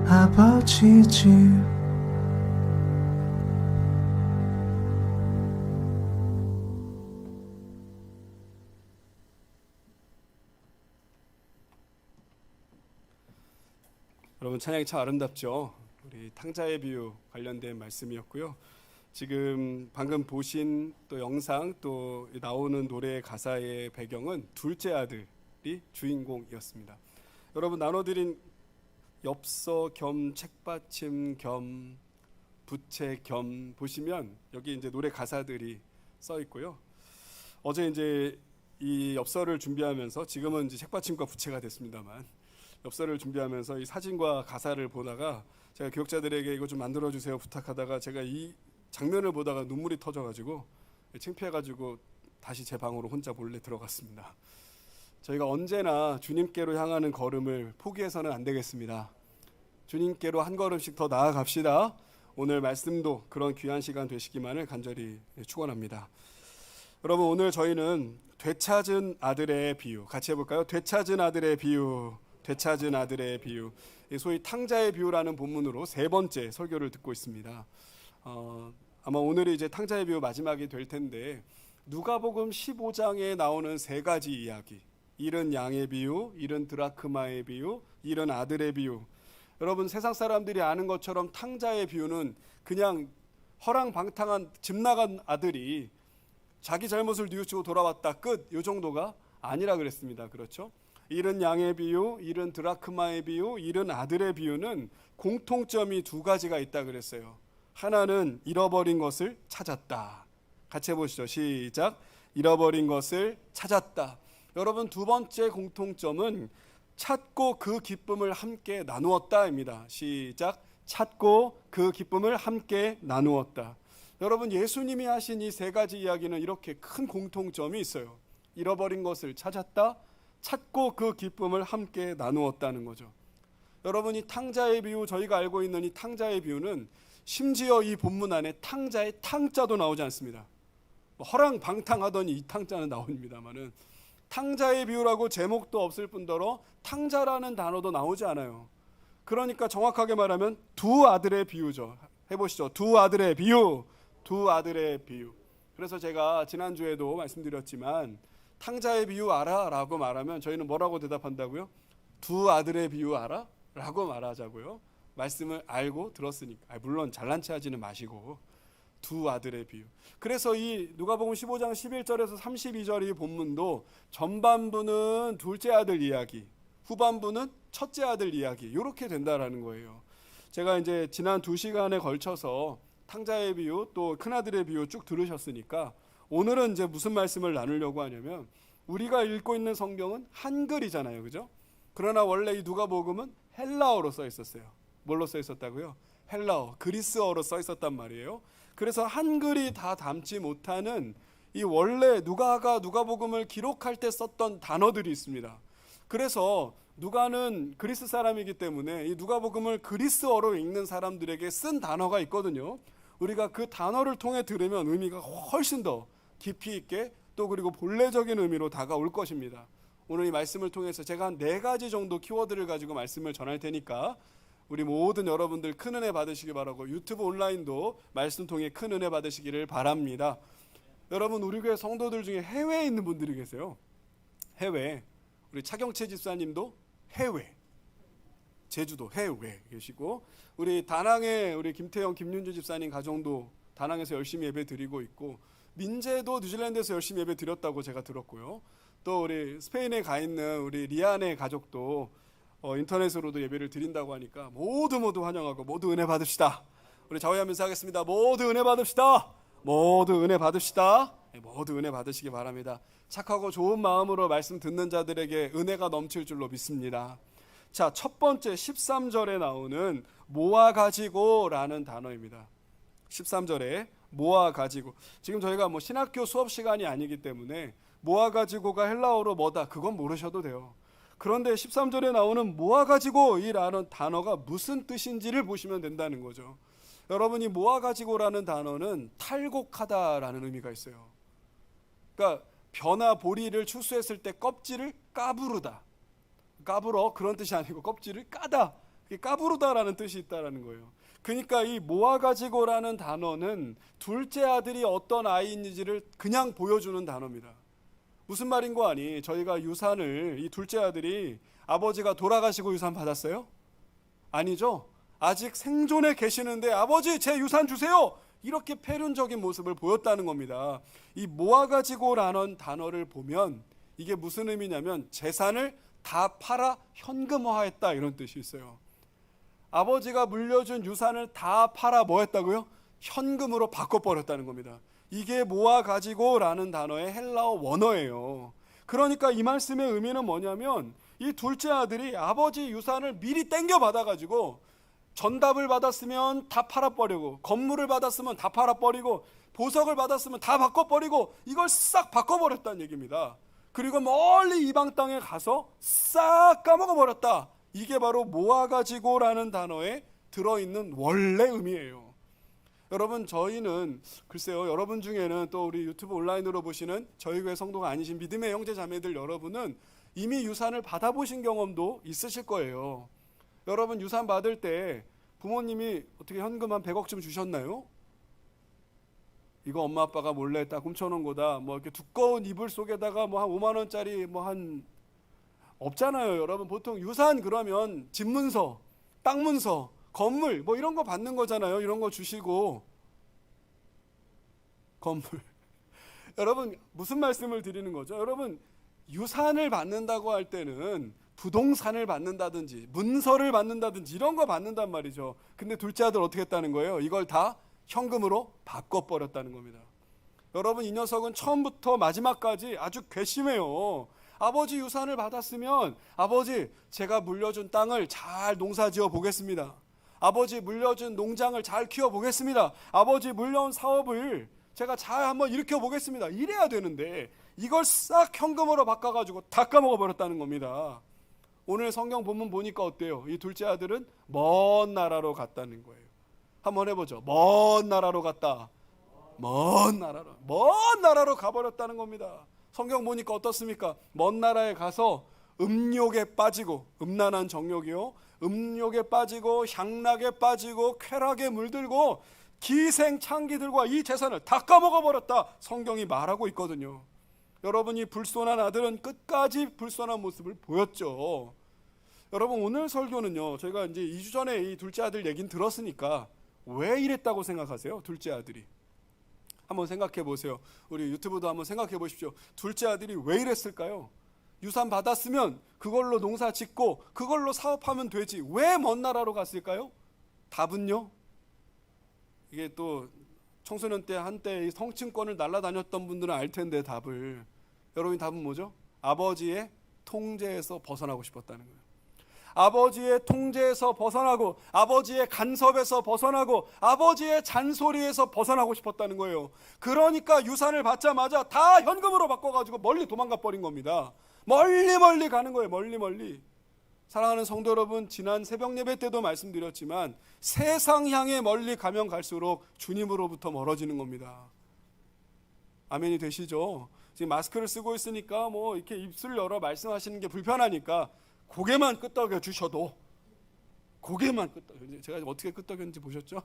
Speaker 4: 아버지 집.
Speaker 2: 여러분 찬양이 참 아름답죠. 우리 탕자의 비유 관련된 말씀이었고요. 지금 방금 보신 또 영상 또 나오는 노래 가사의 배경은 둘째 아들이 주인공이었습니다. 여러분 나눠드린 엽서 겸 책받침 겸 부채 겸 보시면 여기 이제 노래 가사들이 써 있고요. 어제 이제 이 엽서를 준비하면서 지금은 이제 책받침과 부채가 됐습니다만 엽서를 준비하면서 이 사진과 가사를 보다가 제가 교육자들에게 이거 좀 만들어 주세요 부탁하다가 제가 이 장면을 보다가 눈물이 터져가지고 창피해가지고 다시 제 방으로 혼자 몰래 들어갔습니다. 저희가 언제나 주님께로 향하는 걸음을 포기해서는 안 되겠습니다. 주님께로 한 걸음씩 더 나아갑시다. 오늘 말씀도 그런 귀한 시간 되시기만을 간절히 축원합니다. 여러분 오늘 저희는 되찾은 아들의 비유 같이 해볼까요? 되찾은 아들의 비유, 되찾은 아들의 비유, 소위 탕자의 비유라는 본문으로 세 번째 설교를 듣고 있습니다. 아마 오늘이 이제 탕자의 비유 마지막이 될 텐데 누가복음 15장에 나오는 세 가지 이야기, 잃은 양의 비유, 잃은 드라크마의 비유, 잃은 아들의 비유. 여러분 세상 사람들이 아는 것처럼 탕자의 비유는 그냥 허랑방탕한 집 나간 아들이 자기 잘못을 뉘우치고 돌아왔다 끝, 이 정도가 아니라 그랬습니다. 그렇죠? 잃은 양의 비유, 잃은 드라크마의 비유, 잃은 아들의 비유는 공통점이 두 가지가 있다 그랬어요. 하나는 잃어버린 것을 찾았다. 같이 해보시죠. 시작. 잃어버린 것을 찾았다. 여러분 두 번째 공통점은 찾고 그 기쁨을 함께 나누었다입니다. 시작. 찾고 그 기쁨을 함께 나누었다. 여러분 예수님이 하신 이 세 가지 이야기는 이렇게 큰 공통점이 있어요. 잃어버린 것을 찾았다, 찾고 그 기쁨을 함께 나누었다는 거죠. 여러분 이 탕자의 비유, 저희가 알고 있는 이 탕자의 비유는 심지어 이 본문 안에 탕자의 탕자도 나오지 않습니다. 허랑방탕하더니 이 탕자는 나옵니다만은 탕자의 비유라고 제목도 없을 뿐더러 탕자라는 단어도 나오지 않아요. 그러니까 정확하게 말하면 두 아들의 비유죠. 해보시죠. 두 아들의 비유, 두 아들의 비유. 그래서 제가 지난주에도 말씀드렸지만 탕자의 비유 알아? 라고 말하면 저희는 뭐라고 대답한다고요? 두 아들의 비유 알아? 라고 말하자고요. 말씀을 알고 들었으니까. 물론 잘난 체 하지는 마시고 두 아들의 비유. 그래서 이 누가복음 15장 11절에서 32절 이 본문도 전반부는 둘째 아들 이야기, 후반부는 첫째 아들 이야기, 이렇게 된다라는 거예요. 제가 이제 지난 2시간에 걸쳐서 탕자의 비유 또 큰아들의 비유 쭉 들으셨으니까 오늘은 이제 무슨 말씀을 나누려고 하냐면, 우리가 읽고 있는 성경은 한글이잖아요, 그죠? 그러나 원래 이 누가복음은 헬라어로 써 있었어요. 뭘로 써 있었다고요? 헬라어, 그리스어로 써 있었단 말이에요. 그래서 한글이 다 담지 못하는 이 원래 누가가 누가복음을 기록할 때 썼던 단어들이 있습니다. 그래서 누가는 그리스 사람이기 때문에 이 누가복음을 그리스어로 읽는 사람들에게 쓴 단어가 있거든요. 우리가 그 단어를 통해 들으면 의미가 훨씬 더 깊이 있게 또 그리고 본래적인 의미로 다가올 것입니다. 오늘 이 말씀을 통해서 제가 한 4가지 정도 키워드를 가지고 말씀을 전할 테니까 우리 모든 여러분들 큰 은혜 받으시기 바라고, 유튜브 온라인도 말씀 통해 큰 은혜 받으시기를 바랍니다. 여러분, 우리 교회 성도들 중에 해외에 있는 분들이 계세요. 해외. 우리 차경채 집사님도 해외, 제주도 해외 계시고, 우리 다낭에 우리 김태영 김윤주 집사님 가정도 다낭에서 열심히 예배 드리고 있고, 민재도 뉴질랜드에서 열심히 예배 드렸다고 제가 들었고요. 또 우리 스페인에 가 있는 우리 리안의 가족도 인터넷으로도 예배를 드린다고 하니까 모두 환영하고 모두 은혜 받읍시다. 우리 자회하면서 하겠습니다. 모두 은혜 받읍시다. 모두 은혜 받읍시다. 모두 은혜 받으시기 바랍니다. 착하고 좋은 마음으로 말씀 듣는 자들에게 은혜가 넘칠 줄로 믿습니다. 자, 첫 번째 13절에 나오는 모아가지고라는 단어입니다. 13절에 모아가지고. 지금 저희가 신학교 수업 시간이 아니기 때문에 모아가지고가 헬라어로 뭐다 그건 모르셔도 돼요. 그런데 13절에 나오는 모아가지고이라는 단어가 무슨 뜻인지를 보시면 된다는 거죠. 여러분이 모아가지고라는 단어는 탈곡하다라는 의미가 있어요. 그러니까 벼나 보리를 추수했을 때 껍질을 까부르다, 까불어, 그런 뜻이 아니고 껍질을 까다, 까부르다라는 뜻이 있다라는 거예요. 그러니까 이 모아가지고라는 단어는 둘째 아들이 어떤 아이인지를 그냥 보여주는 단어입니다. 무슨 말인 거 아니? 저희가 유산을, 이 둘째 아들이 아버지가 돌아가시고 유산 받았어요? 아니죠. 아직 생존에 계시는데 아버지 제 유산 주세요, 이렇게 폐륜적인 모습을 보였다는 겁니다. 이 모아가지고라는 단어를 보면 이게 무슨 의미냐면 재산을 다 팔아 현금화했다, 이런 뜻이 있어요. 아버지가 물려준 유산을 다 팔아 뭐 했다고요? 현금으로 바꿔버렸다는 겁니다. 이게 모아가지고라는 단어의 헬라어 원어예요. 그러니까 이 말씀의 의미는 뭐냐면, 이 둘째 아들이 아버지 유산을 미리 땡겨 받아가지고 전답을 받았으면 다 팔아버리고, 건물을 받았으면 다 팔아버리고, 보석을 받았으면 다 바꿔버리고, 이걸 싹 바꿔버렸다는 얘기입니다. 그리고 멀리 이방 땅에 가서 싹 까먹어버렸다. 이게 바로 모아가지고라는 단어에 들어있는 원래 의미예요. 여러분, 저희는 글쎄요, 여러분 중에는 또 우리 유튜브 온라인으로 보시는 저희 교회 성도가 아니신 믿음의 형제 자매들 여러분은 이미 유산을 받아보신 경험도 있으실 거예요. 여러분, 유산 받을 때 부모님이 어떻게 현금 한 100억쯤 주셨나요? 이거 엄마 아빠가 몰래 딱 훔쳐놓은 거다, 이렇게 두꺼운 이불 속에다가 한 5만 원짜리 없잖아요. 여러분, 보통 유산 그러면 집 문서, 땅 문서, 건물 이런 거 받는 거잖아요. 이런 거 주시고. 건물. 여러분, 무슨 말씀을 드리는 거죠? 여러분, 유산을 받는다고 할 때는 부동산을 받는다든지 문서를 받는다든지 이런 거 받는단 말이죠. 근데 둘째 아들 어떻게 했다는 거예요? 이걸 다 현금으로 바꿔버렸다는 겁니다. 여러분, 이 녀석은 처음부터 마지막까지 아주 괘씸해요. 아버지 유산을 받았으면 아버지 제가 물려준 땅을 잘 농사지어 보겠습니다. 아버지 물려준 농장을 잘 키워보겠습니다. 아버지 물려온 사업을 제가 잘 한번 일으켜 보겠습니다. 이래야 되는데 이걸 싹 현금으로 바꿔가지고 다 까먹어버렸다는 겁니다. 오늘 성경 본문 보니까 어때요? 이 둘째 아들은 먼 나라로 갔다는 거예요. 한번 해보죠. 먼 나라로 갔다. 먼 나라로 가버렸다는 겁니다. 성경 보니까 어떻습니까? 먼 나라에 가서 음욕에 빠지고, 음란한 정욕이요, 음욕에 빠지고 향락에 빠지고 쾌락에 물들고 기생창기들과 이 재산을 다 까먹어버렸다, 성경이 말하고 있거든요. 여러분이 불손한 아들은 끝까지 불손한 모습을 보였죠. 여러분 오늘 설교는요, 저희가 이제 2주 전에 이 둘째 아들 얘기는 들었으니까 왜 이랬다고 생각하세요? 둘째 아들이. 한번 생각해 보세요. 우리 유튜브도 한번 생각해 보십시오. 둘째 아들이 왜 이랬을까요? 유산 받았으면 그걸로 농사 짓고 그걸로 사업하면 되지. 왜 먼 나라로 갔을까요? 답은요, 이게 또 청소년 때 한때 성층권을 날아다녔던 분들은 알 텐데 답을. 여러분 답은 뭐죠? 아버지의 통제에서 벗어나고 싶었다는 거예요. 아버지의 통제에서 벗어나고 아버지의 간섭에서 벗어나고 아버지의 잔소리에서 벗어나고 싶었다는 거예요. 그러니까 유산을 받자마자 다 현금으로 바꿔가지고 멀리 도망가 버린 겁니다. 멀리 가는 거예요. 멀리. 사랑하는 성도 여러분, 지난 새벽 예배 때도 말씀드렸지만 세상 향해 멀리 가면 갈수록 주님으로부터 멀어지는 겁니다. 아멘이 되시죠? 지금 마스크를 쓰고 있으니까 뭐 이렇게 입술 열어 말씀하시는 게 불편하니까 고개만 끄덕여 주셔도, 고개만 끄덕여, 제가 어떻게 끄덕였는지 보셨죠?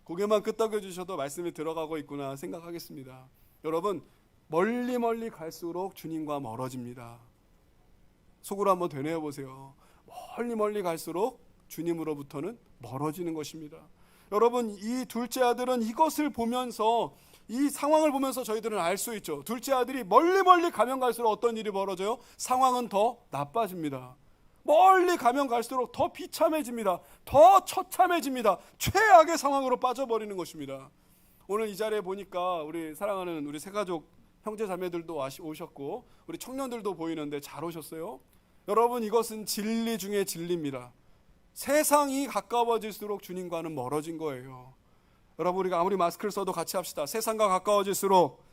Speaker 2: 고개만 끄덕여 주셔도 말씀이 들어가고 있구나 생각하겠습니다. 여러분, 멀리 갈수록 주님과 멀어집니다. 속으로 한번 되뇌어 보세요. 멀리 갈수록 주님으로부터는 멀어지는 것입니다. 여러분, 이 둘째 아들은 이것을 보면서, 이 상황을 보면서 저희들은 알 수 있죠. 둘째 아들이 멀리 가면 갈수록 어떤 일이 벌어져요? 상황은 더 나빠집니다. 멀리 가면 갈수록 더 비참해집니다. 더 처참해집니다. 최악의 상황으로 빠져버리는 것입니다. 오늘 이 자리에 보니까 우리 사랑하는 우리 새가족 형제 자매들도 오셨고 우리 청년들도 보이는데 잘 오셨어요. 여러분, 이것은 진리 중에 진리입니다. 세상이 가까워질수록 주님과는 멀어진 거예요. 여러분, 우리가 아무리 마스크를 써도 같이 합시다. 세상과 가까워질수록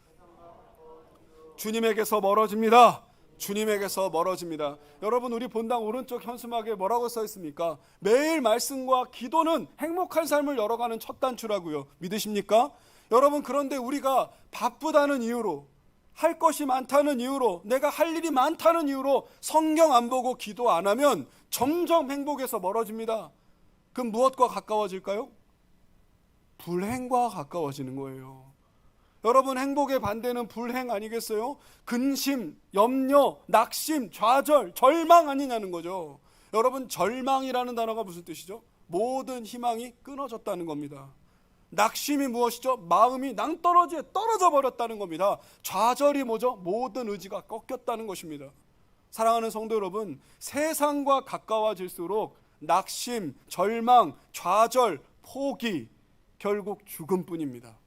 Speaker 2: 주님에게서 멀어집니다. 주님에게서 멀어집니다. 여러분, 우리 본당 오른쪽 현수막에 뭐라고 써 있습니까? 매일 말씀과 기도는 행복한 삶을 열어가는 첫 단추라고요. 믿으십니까? 여러분, 그런데 우리가 바쁘다는 이유로, 할 것이 많다는 이유로, 내가 할 일이 많다는 이유로 성경 안 보고 기도 안 하면 점점 행복에서 멀어집니다. 그럼 무엇과 가까워질까요? 불행과 가까워지는 거예요. 여러분, 행복의 반대는 불행 아니겠어요? 근심, 염려, 낙심, 좌절, 절망 아니냐는 거죠. 여러분, 절망이라는 단어가 무슨 뜻이죠? 모든 희망이 끊어졌다는 겁니다. 낙심이 무엇이죠? 마음이 낭떠러지에 떨어져 버렸다는 겁니다. 좌절이 뭐죠? 모든 의지가 꺾였다는 것입니다. 사랑하는 성도 여러분, 세상과 가까워질수록 낙심, 절망, 좌절, 포기, 결국 죽음뿐입니다.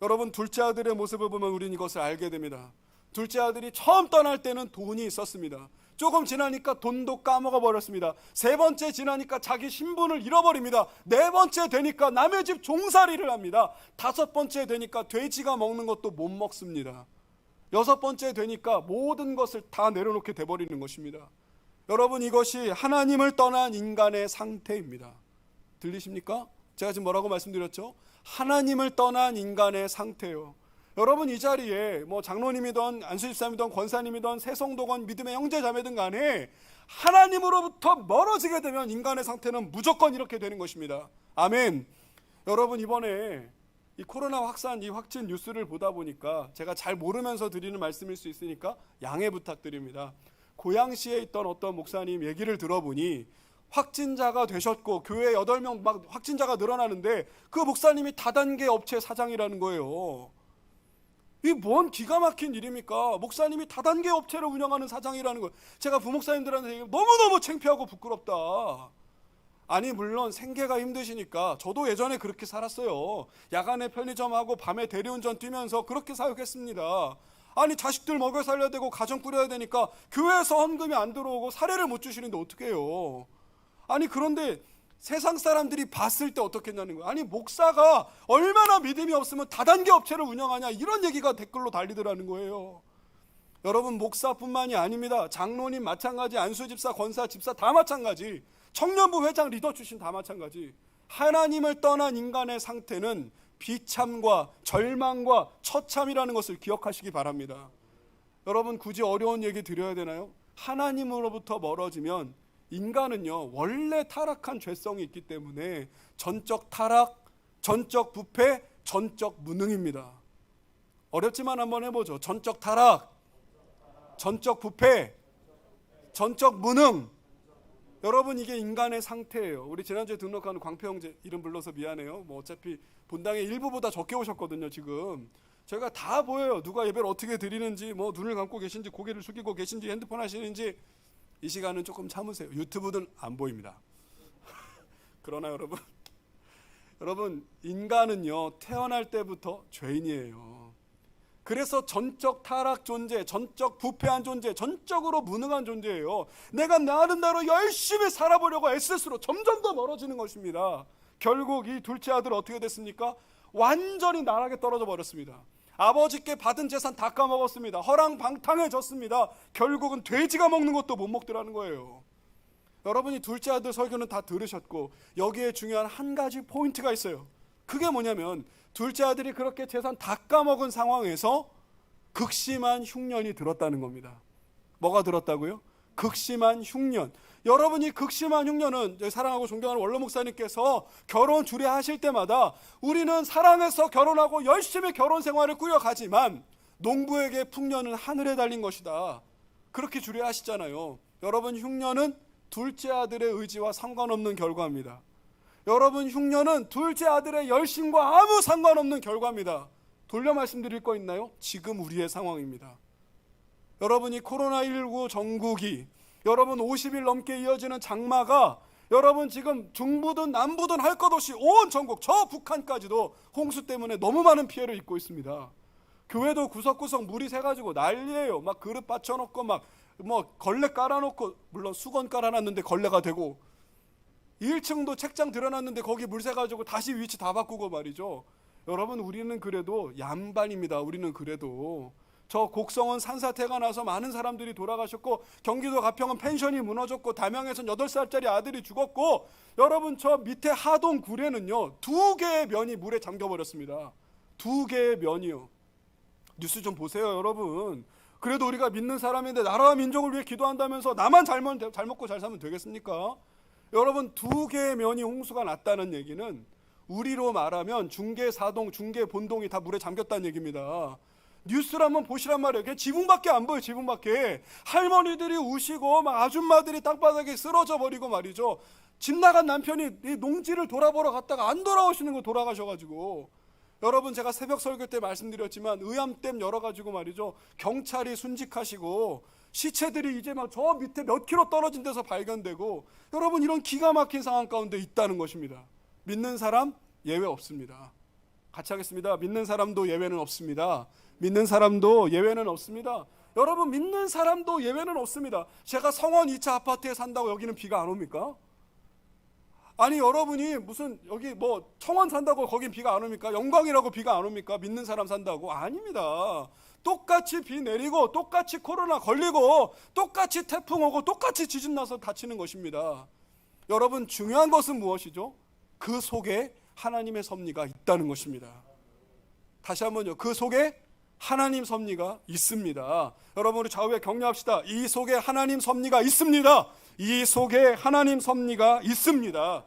Speaker 2: 여러분, 둘째 아들의 모습을 보면 우리는 이것을 알게 됩니다. 둘째 아들이 처음 떠날 때는 돈이 있었습니다. 조금 지나니까 돈도 까먹어 버렸습니다. 세 번째 지나니까 자기 신분을 잃어버립니다. 네 번째 되니까 남의 집 종살이를 합니다. 다섯 번째 되니까 돼지가 먹는 것도 못 먹습니다. 여섯 번째 되니까 모든 것을 다 내려놓게 돼버리는 것입니다. 여러분, 이것이 하나님을 떠난 인간의 상태입니다. 들리십니까? 제가 지금 뭐라고 말씀드렸죠? 하나님을 떠난 인간의 상태요. 여러분, 이 자리에 뭐 장로님이든 안수집사님이든 권사님이든 새성도건 믿음의 형제 자매든 간에 하나님으로부터 멀어지게 되면 인간의 상태는 무조건 이렇게 되는 것입니다. 아멘. 여러분, 이번에 이 코로나 확산, 이 확진 뉴스를 보다 보니까 제가 잘 모르면서 드리는 말씀일 수 있으니까 양해 부탁드립니다. 고양시에 있던 어떤 목사님 얘기를 들어보니 확진자가 되셨고 교회에 8명 막 확진자가 늘어나는데 그 목사님이 다단계 업체 사장이라는 거예요. 이 뭔 기가 막힌 일입니까? 목사님이 다단계 업체를 운영하는 사장이라는 거예요. 제가 부목사님들한테 너무너무 창피하고 부끄럽다. 아니, 물론 생계가 힘드시니까 저도 예전에 그렇게 살았어요. 야간에 편의점하고 밤에 대리운전 뛰면서 그렇게 사역했습니다. 아니, 자식들 먹여 살려야 되고 가정 꾸려야 되니까 교회에서 헌금이 안 들어오고 사례를 못 주시는데 어떻게 해요? 아니, 그런데 세상 사람들이 봤을 때 어떻겠냐는 거예요. 아니, 목사가 얼마나 믿음이 없으면 다단계 업체를 운영하냐, 이런 얘기가 댓글로 달리더라는 거예요. 여러분, 목사뿐만이 아닙니다. 장로님 마찬가지, 안수집사, 권사, 집사 다 마찬가지, 청년부 회장, 리더 출신 다 마찬가지. 하나님을 떠난 인간의 상태는 비참과 절망과 처참이라는 것을 기억하시기 바랍니다. 여러분, 굳이 어려운 얘기 드려야 되나요? 하나님으로부터 멀어지면 인간은요, 원래 타락한 죄성이 있기 때문에 전적 타락, 전적 부패, 전적 무능입니다. 어렵지만 한번 해보죠. 전적 타락, 전적 부패, 전적 무능. 여러분 이게 인간의 상태예요. 우리 지난주에 등록한 광표 형제 이름 불러서 미안해요. 뭐 어차피 본당의 일부보다 적게 오셨거든요. 지금 저희가 다 보여요. 누가 예배를 어떻게 드리는지, 뭐 눈을 감고 계신지, 고개를 숙이고 계신지, 핸드폰 하시는지. 이 시간은 조금 참으세요. 유튜브는 안 보입니다. 그러나 여러분 인간은요 태어날 때부터 죄인이에요. 그래서 전적 타락 존재, 전적 부패한 존재, 전적으로 무능한 존재예요. 내가 나름대로 열심히 살아보려고 애쓸수록 점점 더 멀어지는 것입니다. 결국 이 둘째 아들 어떻게 됐습니까? 완전히 나락에 떨어져 버렸습니다. 아버지께 받은 재산 다 까먹었습니다. 허랑방탕해졌습니다. 결국은 돼지가 먹는 것도 못 먹더라는 거예요. 여러분이 둘째 아들 설교는 다 들으셨고 여기에 중요한 한 가지 포인트가 있어요. 그게 뭐냐면 둘째 아들이 그렇게 재산 다 까먹은 상황에서 극심한 흉년이 들었다는 겁니다. 뭐가 들었다고요? 극심한 흉년. 여러분이 극심한 흉년은 사랑하고 존경하는 원로 목사님께서 결혼 주례하실 때마다 우리는 사랑해서 결혼하고 열심히 결혼 생활을 꾸려가지만 농부에게 풍년은 하늘에 달린 것이다. 그렇게 주례하시잖아요. 여러분 흉년은 둘째 아들의 의지와 상관없는 결과입니다. 여러분 흉년은 둘째 아들의 열심과 아무 상관없는 결과입니다. 돌려 말씀드릴 거 있나요? 지금 우리의 상황입니다. 여러분이 코로나19 전국이 여러분 50일 넘게 이어지는 장마가 여러분 지금 중부든 남부든 할 것 없이 온 전국 저 북한까지도 홍수 때문에 너무 많은 피해를 입고 있습니다. 교회도 구석구석 물이 새가지고 난리예요. 막 그릇 받쳐놓고 막 뭐 걸레 깔아놓고, 물론 수건 깔아놨는데 걸레가 되고 1층도 책장 들어놨는데 거기 물 새가지고 다시 위치 다 바꾸고 말이죠. 여러분 우리는 그래도 양반입니다. 우리는 그래도 저 곡성은 산사태가 나서 많은 사람들이 돌아가셨고 경기도 가평은 펜션이 무너졌고 담양에선 8살짜리 아들이 죽었고 여러분 저 밑에 하동 구례는요 2개의 면이 물에 잠겨버렸습니다. 2개의 면이요. 뉴스 좀 보세요 여러분. 그래도 우리가 믿는 사람인데 나라와 민족을 위해 기도한다면서 나만 잘 먹고 잘 살면 되겠습니까? 여러분 2개의 면이 홍수가 났다는 얘기는 우리로 말하면 중계 사동, 중계 본동이 다 물에 잠겼다는 얘기입니다. 뉴스를 한번 보시란 말이에요. 그냥 지붕밖에 안 보여요. 지붕밖에. 할머니들이 우시고 막 아줌마들이 땅바닥에 쓰러져 버리고 말이죠. 집 나간 남편이 이 농지를 돌아보러 갔다가 안 돌아오시는 거 돌아가셔가지고 여러분 제가 새벽 설교 때 말씀드렸지만 의암댐 열어가지고 말이죠. 경찰이 순직하시고 시체들이 이제 막 저 밑에 몇 킬로 떨어진 데서 발견되고 여러분 이런 기가 막힌 상황 가운데 있다는 것입니다. 믿는 사람 예외 없습니다. 같이 하겠습니다. 믿는 사람도 예외는 없습니다. 믿는 사람도 예외는 없습니다. 여러분 믿는 사람도 예외는 없습니다. 제가 성원 2차 아파트에 산다고 여기는 비가 안 옵니까? 아니 여러분이 무슨 여기 뭐 청원 산다고 거긴 비가 안 옵니까? 영광이라고 비가 안 옵니까? 믿는 사람 산다고? 아닙니다. 똑같이 비 내리고 똑같이 코로나 걸리고 똑같이 태풍 오고 똑같이 지진 나서 다치는 것입니다. 여러분 중요한 것은 무엇이죠? 그 속에 하나님의 섭리가 있다는 것입니다. 다시 한번요. 그 속에 하나님 섭리가 있습니다. 여러분 우리 좌우에 격려합시다. 이 속에 하나님 섭리가 있습니다. 이 속에 하나님 섭리가 있습니다.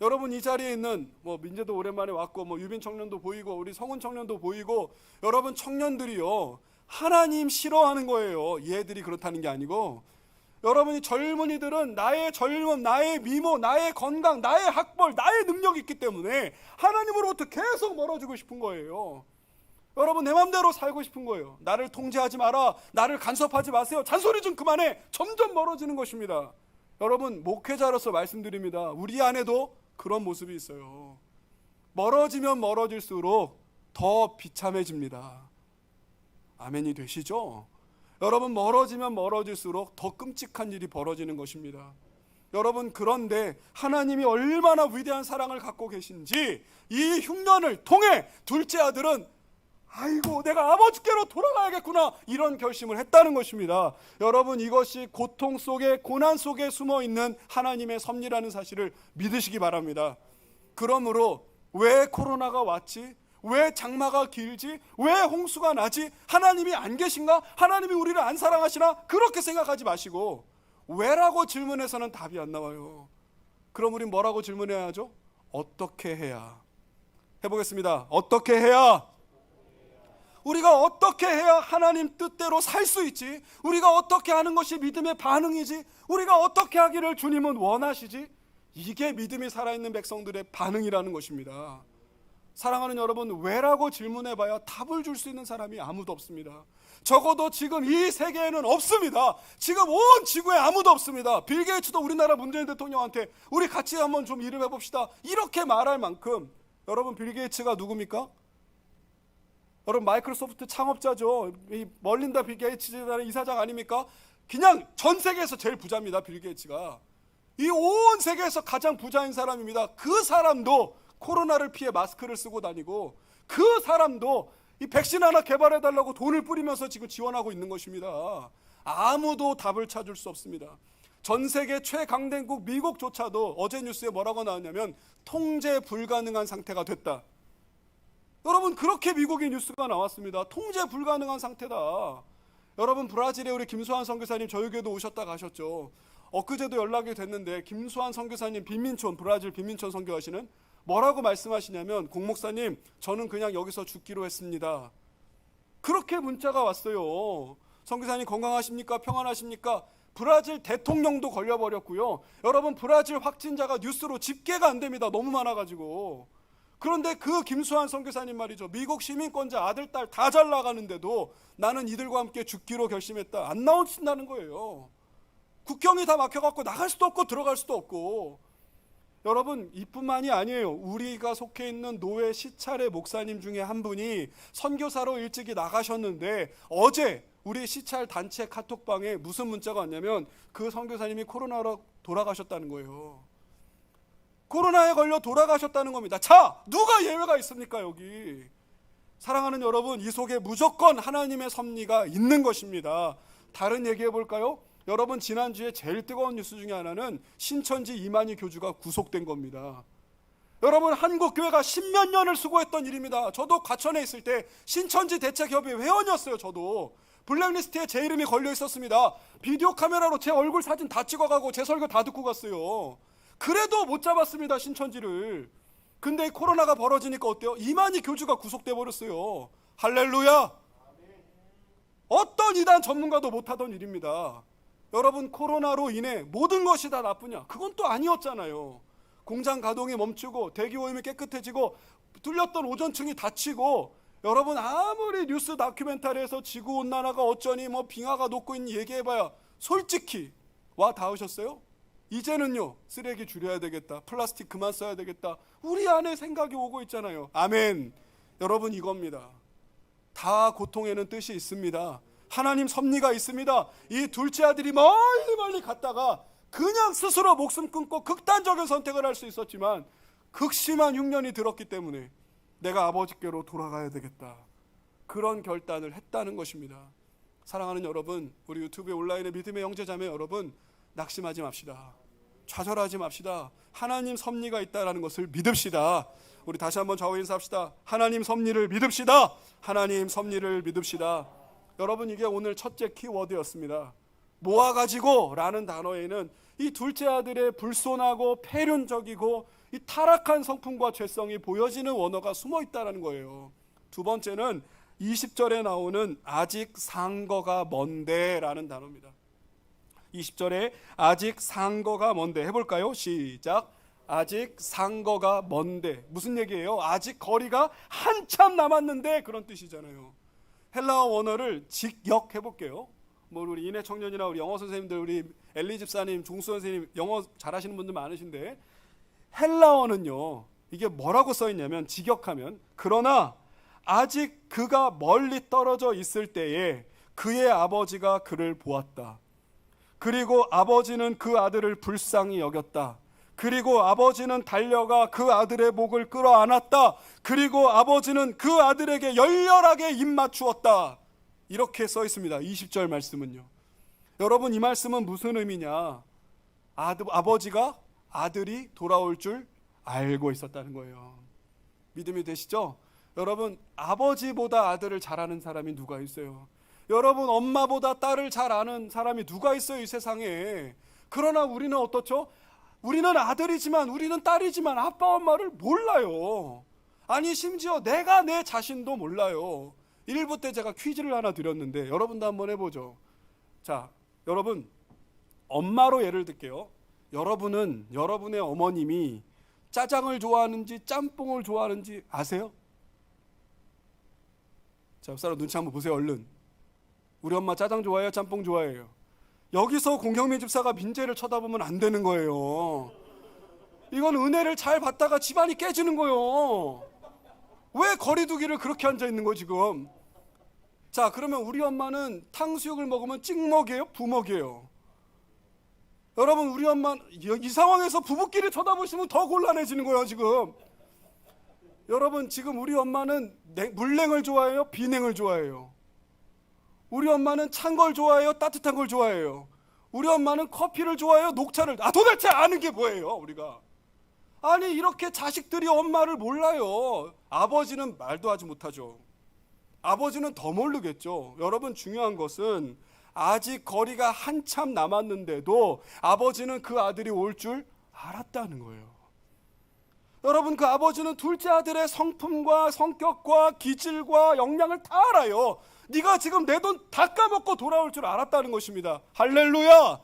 Speaker 2: 여러분 이 자리에 있는 뭐 민재도 오랜만에 왔고 뭐 유빈 청년도 보이고 우리 성훈 청년도 보이고 여러분 청년들이요 하나님 싫어하는 거예요. 얘들이 그렇다는 게 아니고 여러분이 젊은이들은 나의 젊음, 나의 미모, 나의 건강, 나의 학벌, 나의 능력이 있기 때문에 하나님으로부터 계속 멀어지고 싶은 거예요. 여러분 내 맘대로 살고 싶은 거예요. 나를 통제하지 마라. 나를 간섭하지 마세요. 잔소리 좀 그만해. 점점 멀어지는 것입니다. 여러분 목회자로서 말씀드립니다. 우리 안에도 그런 모습이 있어요. 멀어지면 멀어질수록 더 비참해집니다. 아멘이 되시죠? 여러분 멀어지면 멀어질수록 더 끔찍한 일이 벌어지는 것입니다. 여러분 그런데 하나님이 얼마나 위대한 사랑을 갖고 계신지 이 흉년을 통해 둘째 아들은 아이고 내가 아버지께로 돌아가야겠구나 이런 결심을 했다는 것입니다. 여러분 이것이 고통 속에 고난 속에 숨어있는 하나님의 섭리라는 사실을 믿으시기 바랍니다. 그러므로 왜 코로나가 왔지? 왜 장마가 길지? 왜 홍수가 나지? 하나님이 안 계신가? 하나님이 우리를 안 사랑하시나? 그렇게 생각하지 마시고 왜라고 질문해서는 답이 안 나와요. 그럼 우린 뭐라고 질문해야 하죠? 어떻게 해야? 해보겠습니다. 어떻게 해야? 우리가 어떻게 해야 하나님 뜻대로 살 수 있지? 우리가 어떻게 하는 것이 믿음의 반응이지? 우리가 어떻게 하기를 주님은 원하시지? 이게 믿음이 살아있는 백성들의 반응이라는 것입니다. 사랑하는 여러분, 왜라고 질문해봐야 답을 줄 수 있는 사람이 아무도 없습니다. 적어도 지금 이 세계에는 없습니다. 지금 온 지구에 아무도 없습니다. 빌 게이츠도 우리나라 문재인 대통령한테 우리 같이 한번 좀 일을 해봅시다 이렇게 말할 만큼, 여러분 빌 게이츠가 누굽니까? 여러분 마이크로소프트 창업자죠. 이 멀린다 빌 게이츠라는 이사장 아닙니까? 그냥 전 세계에서 제일 부자입니다. 빌 게이츠가 이 온 세계에서 가장 부자인 사람입니다. 그 사람도 코로나를 피해 마스크를 쓰고 다니고, 그 사람도 이 백신 하나 개발해달라고 돈을 뿌리면서 지금 지원하고 있는 것입니다. 아무도 답을 찾을 수 없습니다. 전 세계 최강대국 미국조차도 어제 뉴스에 뭐라고 나왔냐면 통제 불가능한 상태가 됐다. 여러분, 그렇게 미국의 뉴스가 나왔습니다. 통제 불가능한 상태다. 여러분, 브라질에 우리 김수환 선교사님 저에게도 오셨다 가셨죠. 엊그제도 연락이 됐는데 김수환 선교사님 빈민촌, 브라질 빈민촌 선교하시는, 뭐라고 말씀하시냐면, 공목사님 저는 그냥 여기서 죽기로 했습니다. 그렇게 문자가 왔어요. 선교사님 건강하십니까? 평안하십니까? 브라질 대통령도 걸려버렸고요. 여러분, 브라질 확진자가 뉴스로 집계가 안 됩니다. 너무 많아가지고. 그런데 그 김수환 선교사님 말이죠. 미국 시민권자 아들, 딸 다 잘 나가는데도 나는 이들과 함께 죽기로 결심했다. 안 나오신다는 거예요. 국경이 다 막혀갖고 나갈 수도 없고 들어갈 수도 없고. 여러분, 이뿐만이 아니에요. 우리가 속해 있는 노예 시찰의 목사님 중에 한 분이 선교사로 일찍이 나가셨는데, 어제 우리 시찰 단체 카톡방에 무슨 문자가 왔냐면 그 선교사님이 코로나로 돌아가셨다는 거예요. 코로나에 걸려 돌아가셨다는 겁니다. 자, 누가 예외가 있습니까? 여기 사랑하는 여러분, 이 속에 무조건 하나님의 섭리가 있는 것입니다. 다른 얘기해 볼까요? 여러분, 지난주에 제일 뜨거운 뉴스 중에 하나는 신천지 이만희 교주가 구속된 겁니다. 여러분, 한국교회가 10몇 년을 수고했던 일입니다. 저도 과천에 있을 때 신천지 대책협의 회원이었어요. 저도 블랙리스트에 제 이름이 걸려 있었습니다. 비디오 카메라로 제 얼굴 사진 다 찍어가고 제 설교 다 듣고 갔어요. 그래도 못 잡았습니다, 신천지를. 근데 코로나가 벌어지니까 어때요? 이만희 교주가 구속돼 버렸어요. 할렐루야. 어떤 이단 전문가도 못하던 일입니다. 여러분, 코로나로 인해 모든 것이 다 나쁘냐? 그건 또 아니었잖아요. 공장 가동이 멈추고 대기오염이 깨끗해지고 뚫렸던 오존층이 닫히고, 여러분 아무리 뉴스 다큐멘터리에서 지구온난화가 어쩌니 뭐 빙하가 녹고 있니 얘기해봐야 솔직히 와 닿으셨어요? 이제는요, 쓰레기 줄여야 되겠다, 플라스틱 그만 써야 되겠다, 우리 안에 생각이 오고 있잖아요. 아멘. 여러분, 이겁니다. 다 고통에는 뜻이 있습니다. 하나님 섭리가 있습니다. 이 둘째 아들이 멀리 갔다가 그냥 스스로 목숨 끊고 극단적인 선택을 할 수 있었지만 극심한 흉년이 들었기 때문에 내가 아버지께로 돌아가야 되겠다, 그런 결단을 했다는 것입니다. 사랑하는 여러분, 우리 유튜브에 온라인의 믿음의 형제자매 여러분, 낙심하지 맙시다. 좌절하지 맙시다. 하나님 섭리가 있다는 것을 믿읍시다. 우리 다시 한번 좌우 인사합시다. 하나님 섭리를 믿읍시다. 하나님 섭리를 믿읍시다. 여러분, 이게 오늘 첫째 키워드였습니다. 모아가지고 라는 단어에는 이 둘째 아들의 불손하고 폐륜적이고 이 타락한 성품과 죄성이 보여지는 원어가 숨어 있다는 거예요. 두 번째는 20절에 나오는 아직 상거가 먼데 라는 단어입니다. 20절에 아직 상거가 먼데 해볼까요? 시작. 아직 상거가 먼데. 무슨 얘기예요? 아직 거리가 한참 남았는데, 그런 뜻이잖아요. 헬라어 원어를 직역해 볼게요. 뭐 우리 인해 청년이나 우리 영어 선생님들, 우리 엘리 집사님, 종수 선생님 영어 잘하시는 분들 많으신데, 헬라어는요 이게 뭐라고 써 있냐면, 직역하면 그러나 아직 그가 멀리 떨어져 있을 때에 그의 아버지가 그를 보았다. 그리고 아버지는 그 아들을 불쌍히 여겼다. 그리고 아버지는 달려가 그 아들의 목을 끌어안았다. 그리고 아버지는 그 아들에게 열렬하게 입맞추었다. 이렇게 써 있습니다. 20절 말씀은요. 여러분, 이 말씀은 무슨 의미냐? 아버지가 아들이 돌아올 줄 알고 있었다는 거예요. 믿음이 되시죠? 여러분, 아버지보다 아들을 잘 아는 사람이 누가 있어요? 여러분, 엄마보다 딸을 잘 아는 사람이 누가 있어요, 이 세상에? 그러나 우리는 어떻죠? 우리는 아들이지만, 우리는 딸이지만 아빠 엄마를 몰라요. 아니, 심지어 내가 내 자신도 몰라요. 1부 때 제가 퀴즈를 하나 드렸는데 여러분도 한번 해보죠. 자, 여러분 엄마로 예를 들게요. 여러분은 여러분의 어머님이 짜장을 좋아하는지 짬뽕을 좋아하는지 아세요? 자, 옆 사람 눈치 한번 보세요. 얼른. 우리 엄마 짜장 좋아해요? 짬뽕 좋아해요? 여기서 공경민 집사가 민재를 쳐다보면 안 되는 거예요. 이건 은혜를 잘 받다가 집안이 깨지는 거예요. 왜 거리두기를 그렇게 앉아 있는 거 지금? 자, 그러면 우리 엄마는 탕수육을 먹으면 찍먹이에요? 부먹이에요? 여러분, 우리 엄마 이 상황에서 부부끼리 쳐다보시면 더 곤란해지는 거예요 지금. 여러분, 지금 우리 엄마는 물냉을 좋아해요? 비냉을 좋아해요? 우리 엄마는 찬 걸 좋아해요? 따뜻한 걸 좋아해요? 우리 엄마는 커피를 좋아해요? 녹차를? 도대체 아는 게 뭐예요 우리가? 아니, 이렇게 자식들이 엄마를 몰라요. 아버지는 말도 하지 못하죠. 아버지는 더 모르겠죠. 여러분, 중요한 것은 아직 거리가 한참 남았는데도 아버지는 그 아들이 올 줄 알았다는 거예요. 여러분, 그 아버지는 둘째 아들의 성품과 성격과 기질과 역량을 다 알아요. 네가 지금 내 돈 다 까먹고 돌아올 줄 알았다는 것입니다. 할렐루야.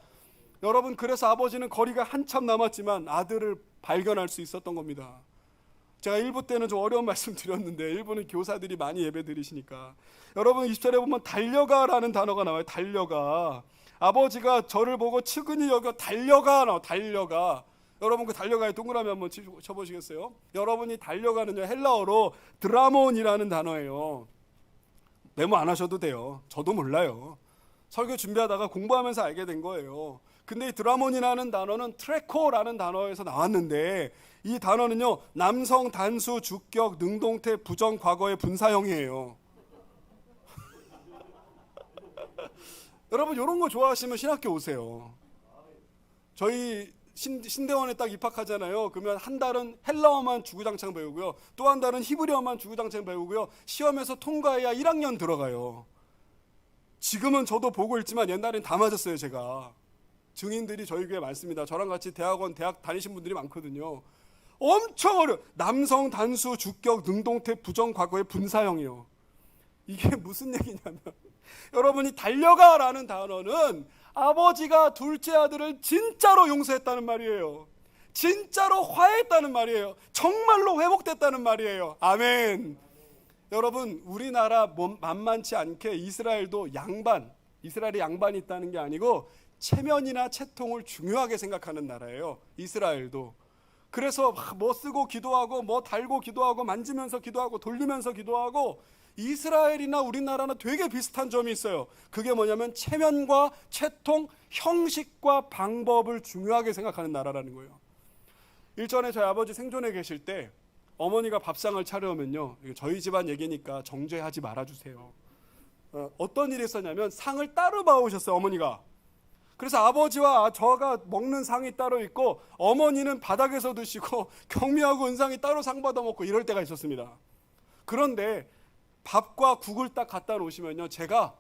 Speaker 2: 여러분, 그래서 아버지는 거리가 한참 남았지만 아들을 발견할 수 있었던 겁니다. 제가 1부 때는 좀 어려운 말씀 드렸는데 1부는 교사들이 많이 예배 드리시니까, 여러분 20절에 보면 달려가라는 단어가 나와요. 달려가. 아버지가 저를 보고 측은히 여겨 달려가 나와. 달려가. 여러분, 그 달려가에 동그라미 한번 쳐보시겠어요? 여러분이 달려가는요, 헬라어로 드라몬이라는 단어예요. 메모 안 하셔도 돼요. 저도 몰라요. 설교 준비하다가 공부하면서 알게 된 거예요. 근데 이 드라몬이라는 단어는 트레코라는 단어에서 나왔는데, 이 단어는요, 남성 단수 주격 능동태 부정 과거의 분사형이에요. 여러분, 이런 거 좋아하시면 신학교 오세요. 저희 신대원에 딱 입학하잖아요. 그러면 한 달은 헬라어만 주구장창 배우고요, 또 한 달은 히브리어만 주구장창 배우고요, 시험에서 통과해야 1학년 들어가요. 지금은 저도 보고 있지만 옛날엔 다 맞았어요. 제가 증인들이 저희 교회에 많습니다. 저랑 같이 대학 다니신 분들이 많거든요. 엄청 어려워. 남성 단수 주격 능동태 부정 과거의 분사형이요. 이게 무슨 얘기냐면 여러분이 달려가라는 단어는 아버지가 둘째 아들을 진짜로 용서했다는 말이에요. 진짜로 화해했다는 말이에요. 정말로 회복됐다는 말이에요. 아멘. 여러분, 우리나라 만만치 않게 이스라엘이 양반이 있다는 게 아니고 체면이나 채통을 중요하게 생각하는 나라예요. 이스라엘도. 그래서 뭐 쓰고 기도하고 뭐 달고 기도하고 만지면서 기도하고 돌리면서 기도하고, 이스라엘이나 우리나라는 되게 비슷한 점이 있어요. 그게 뭐냐면 체면과 채통, 형식과 방법을 중요하게 생각하는 나라라는 거예요. 일전에 저희 아버지 생존에 계실 때 어머니가 밥상을 차려오면요, 저희 집안 얘기니까 정죄하지 말아주세요. 어떤 일이 있었냐면 상을 따로 봐오셨어요, 어머니가. 그래서 아버지와 저가 먹는 상이 따로 있고 어머니는 바닥에서 드시고 경미하고 은상이 따로 상 받아 먹고 이럴 때가 있었습니다. 그런데 밥과 국을 딱 갖다 놓으시면요, 제가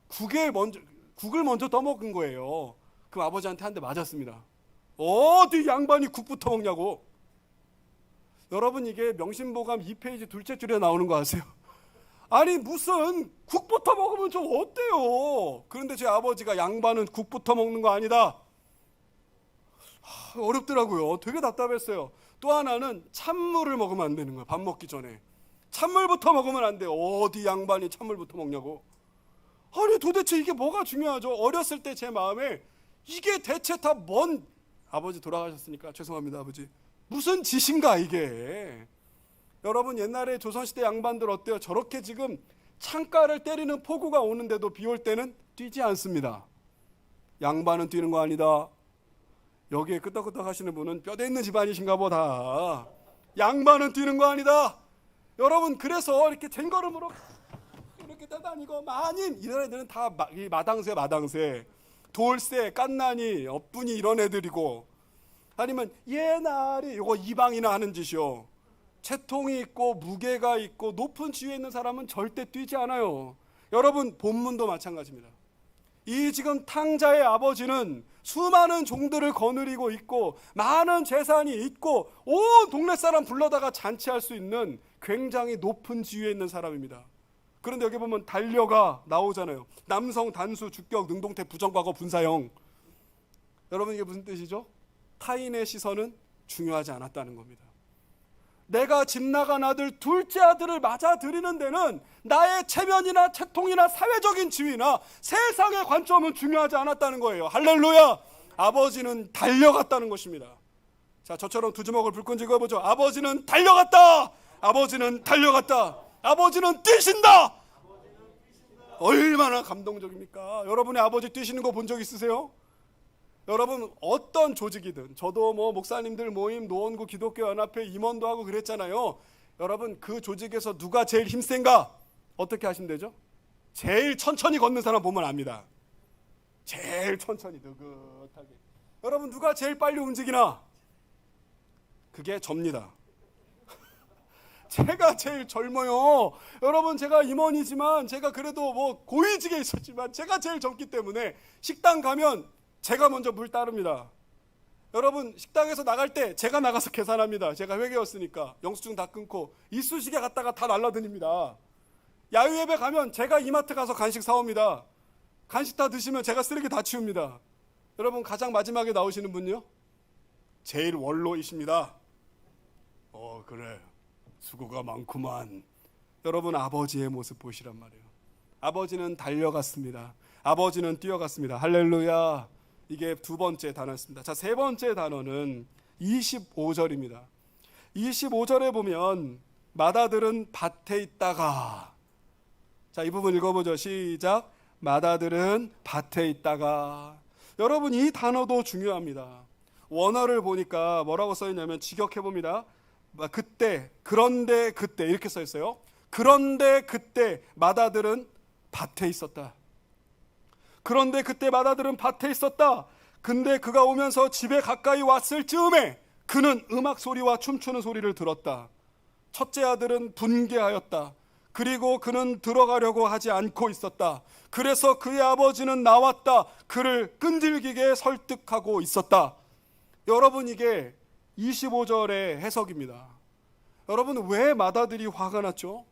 Speaker 2: 국을 먼저 떠먹은 거예요. 그럼 아버지한테 한 대 맞았습니다. 어디 양반이 국부터 먹냐고. 여러분, 이게 명심보감 2페이지 둘째 줄에 나오는 거 아세요? 아니, 무슨 국부터 먹으면 좀 어때요? 그런데 제 아버지가 양반은 국부터 먹는 거 아니다. 어렵더라고요. 되게 답답했어요. 또 하나는 찬물을 먹으면 안 되는 거예요. 밥 먹기 전에 찬물부터 먹으면 안 돼요. 어디 양반이 찬물부터 먹냐고. 아니, 도대체 이게 뭐가 중요하죠? 어렸을 때 제 마음에 이게 대체 다 뭔, 아버지 돌아가셨으니까 죄송합니다 아버지, 무슨 짓인가 이게. 여러분, 옛날에 조선시대 양반들 어때요? 저렇게 지금 창가를 때리는 폭우가 오는데도 비 올 때는 뛰지 않습니다. 양반은 뛰는 거 아니다. 여기에 끄떡끄떡 하시는 분은 뼈대 있는 집안이신가 보다. 양반은 뛰는 거 아니다. 여러분, 그래서 이렇게 쟁걸음으로 이렇게 따다니고 마님 이런 애들은 다 마당새, 돌쇠, 깐난이, 엇분이 이런 애들이고, 아니면 옛날에 이거 이방이나 하는 짓이요. 채통이 있고 무게가 있고 높은 지위에 있는 사람은 절대 뛰지 않아요. 여러분, 본문도 마찬가지입니다. 이 지금 탕자의 아버지는 수많은 종들을 거느리고 있고 많은 재산이 있고 온 동네 사람 불러다가 잔치할 수 있는 굉장히 높은 지위에 있는 사람입니다. 그런데 여기 보면 달려가 나오잖아요. 남성 단수 주격 능동태 부정과거 분사형. 여러분 이게 무슨 뜻이죠? 타인의 시선은 중요하지 않았다는 겁니다. 내가 집 나간 아들 둘째 아들을 맞아들이는 데는 나의 체면이나 채통이나 사회적인 지위나 세상의 관점은 중요하지 않았다는 거예요. 할렐루야. 아버지는 달려갔다는 것입니다. 자, 저처럼 두 주먹을 불끈 쥐어보죠. 아버지는 달려갔다. 아버지는 달려갔다. 아버지는 뛰신다. 얼마나 감동적입니까? 여러분의 아버지 뛰시는 거 본 적 있으세요? 여러분 어떤 조직이든, 저도 뭐 목사님들 모임, 노원구 기독교 연합회 임원도 하고 그랬잖아요. 여러분 그 조직에서 누가 제일 힘센가? 어떻게 하시면 되죠? 제일 천천히 걷는 사람 보면 압니다. 제일 천천히 느긋하게. 여러분 누가 제일 빨리 움직이나? 그게 접니다. 제가 제일 젊어요. 여러분 제가 임원이지만 제가 그래도 뭐 고위직에 있었지만 제가 제일 젊기 때문에 식당 가면 제가 먼저 물 따릅니다. 여러분 식당에서 나갈 때 제가 나가서 계산합니다. 제가 회계였으니까 영수증 다 끊고 이쑤시개 갖다가 다 날라드립니다. 야유예배 가면 제가 이마트 가서 간식 사옵니다. 간식 다 드시면 제가 쓰레기 다 치웁니다. 여러분 가장 마지막에 나오시는 분요? 제일 원로이십니다. 그래 수고가 많구만. 여러분 아버지의 모습 보시란 말이에요. 아버지는 달려갔습니다. 아버지는 뛰어갔습니다. 할렐루야. 이게 두 번째 단어였습니다. 자, 세 번째 단어는 25절입니다. 25절에 보면 맏아들은 밭에 있다가, 자, 이 부분 읽어보죠. 시작. 맏아들은 밭에 있다가. 여러분 이 단어도 중요합니다. 원어를 보니까 뭐라고 써있냐면 직역해봅니다. 그때, 그런데 그때 이렇게 써있어요. 그런데 그때 맏아들은 밭에 있었다. 그런데 그때 맏아들은 밭에 있었다. 근데 그가 오면서 집에 가까이 왔을 즈음에 그는 음악 소리와 춤추는 소리를 들었다. 첫째 아들은 분개하였다. 그리고 그는 들어가려고 하지 않고 있었다. 그래서 그의 아버지는 나왔다. 그를 끈질기게 설득하고 있었다. 여러분 이게 25절의 해석입니다. 여러분 왜 맏아들이 화가 났죠?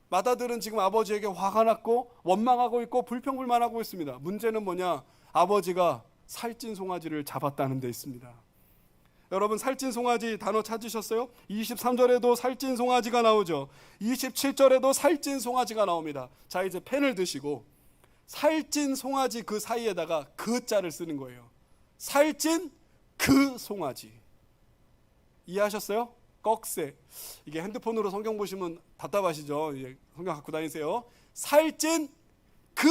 Speaker 2: 맏아들은 지금 아버지에게 화가 났고 원망하고 있고 불평불만하고 있습니다. 문제는 뭐냐? 아버지가 살찐 송아지를 잡았다는 데 있습니다. 여러분 살찐 송아지 단어 찾으셨어요? 23절에도 살찐 송아지가 나오죠. 27절에도 살찐 송아지가 나옵니다. 자, 이제 펜을 드시고 살찐 송아지 그 사이에다가 그 자를 쓰는 거예요. 살찐 그 송아지. 이해하셨어요? 꺽쇠. 이게 핸드폰으로 성경 보시면 답답하시죠? 예, 성경 갖고 다니세요. 살찐 그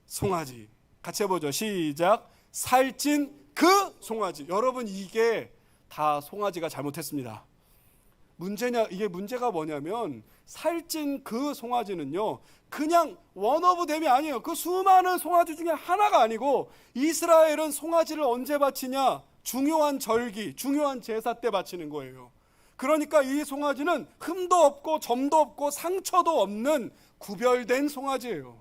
Speaker 2: 송아지. 같이 해보죠. 시작. 살찐 그 송아지. 여러분 이게 다 송아지가 잘못했습니다. 이게 문제가 뭐냐면 살찐 그 송아지는요, 그냥 원어브댐이 아니에요. 그 수많은 송아지 중에 하나가 아니고, 이스라엘은 송아지를 언제 바치냐? 중요한 절기, 중요한 제사 때 바치는 거예요. 그러니까 이 송아지는 흠도 없고 점도 없고 상처도 없는 구별된 송아지예요.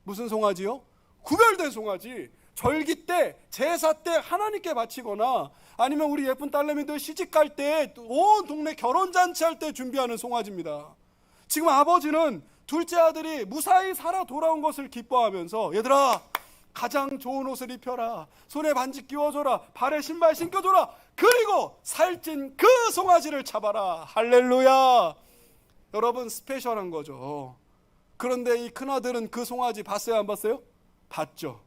Speaker 2: 무슨 송아지요? 구별된 송아지. 절기 때, 제사 때 하나님께 바치거나 아니면 우리 예쁜 딸내미들 시집갈 때, 온 동네 결혼잔치 할 때 준비하는 송아지입니다. 지금 아버지는 둘째 아들이 무사히 살아 돌아온 것을 기뻐하면서, 얘들아 가장 좋은 옷을 입혀라, 손에 반지 끼워줘라, 발에 신발 신겨줘라, 그리고 살찐 그 송아지를 잡아라. 할렐루야. 여러분 스페셜한 거죠. 그런데 이 큰아들은 그 송아지 봤어요 안 봤어요? 봤죠.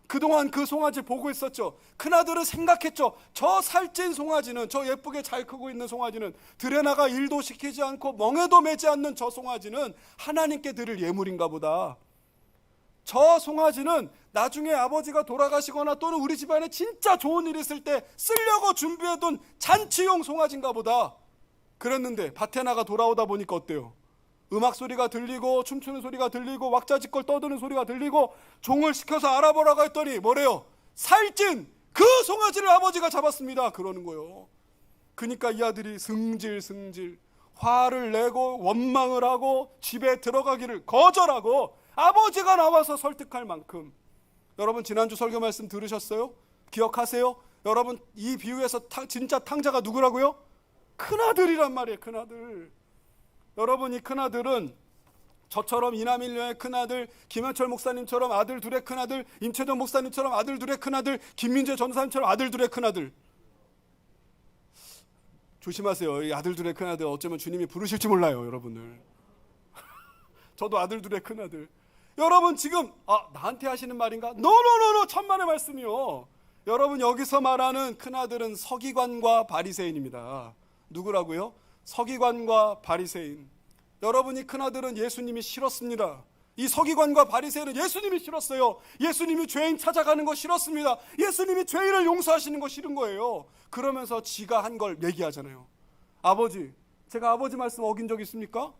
Speaker 2: 그동안 그 송아지 보고 있었죠. 큰아들은 생각했죠. 저 살찐 송아지는, 저 예쁘게 잘 크고 있는 송아지는, 들에 나가 일도 시키지 않고 멍에도 매지 않는 저 송아지는 하나님께 드릴 예물인가 보다. 저 송아지는 나중에 아버지가 돌아가시거나 또는 우리 집안에 진짜 좋은 일 있을 때 쓰려고 준비해둔 잔치용 송아지인가 보다. 그랬는데 밭에 나가 돌아오다 보니까 어때요? 음악 소리가 들리고 춤추는 소리가 들리고 왁자지껄 떠드는 소리가 들리고 종을 시켜서 알아보라고 했더니 뭐래요? 살찐 그 송아지를 아버지가 잡았습니다. 그러는 거예요. 그러니까 이 아들이 승질승질 화를 내고 원망을 하고 집에 들어가기를 거절하고 아버지가 나와서 설득할 만큼. 여러분 지난주 설교 말씀 들으셨어요? 기억하세요? 여러분 이 비유에서 진짜 탕자가 누구라고요? 큰아들이란 말이에요. 큰아들. 여러분 이 큰아들은 저처럼 이남일녀의 큰아들 김현철 목사님처럼 아들 둘의 큰아들, 임채정 목사님처럼 아들 둘의 큰아들, 김민재 전사님처럼 아들 둘의 큰아들. 조심하세요. 이 아들 둘의 큰아들 어쩌면 주님이 부르실지 몰라요, 여러분을. 저도 아들 둘의 큰아들. 여러분 지금 나한테 하시는 말인가? 노노노노, 천만의 말씀이요. 여러분 여기서 말하는 큰아들은 서기관과 바리새인입니다. 누구라고요? 서기관과 바리새인. 여러분이 큰아들은 예수님이 싫었습니다. 이 서기관과 바리새인은 예수님이 싫었어요. 예수님이 죄인 찾아가는 거 싫었습니다. 예수님이 죄인을 용서하시는 거 싫은 거예요. 그러면서 지가 한 걸 얘기하잖아요. 아버지, 제가 아버지 말씀 어긴 적 있습니까?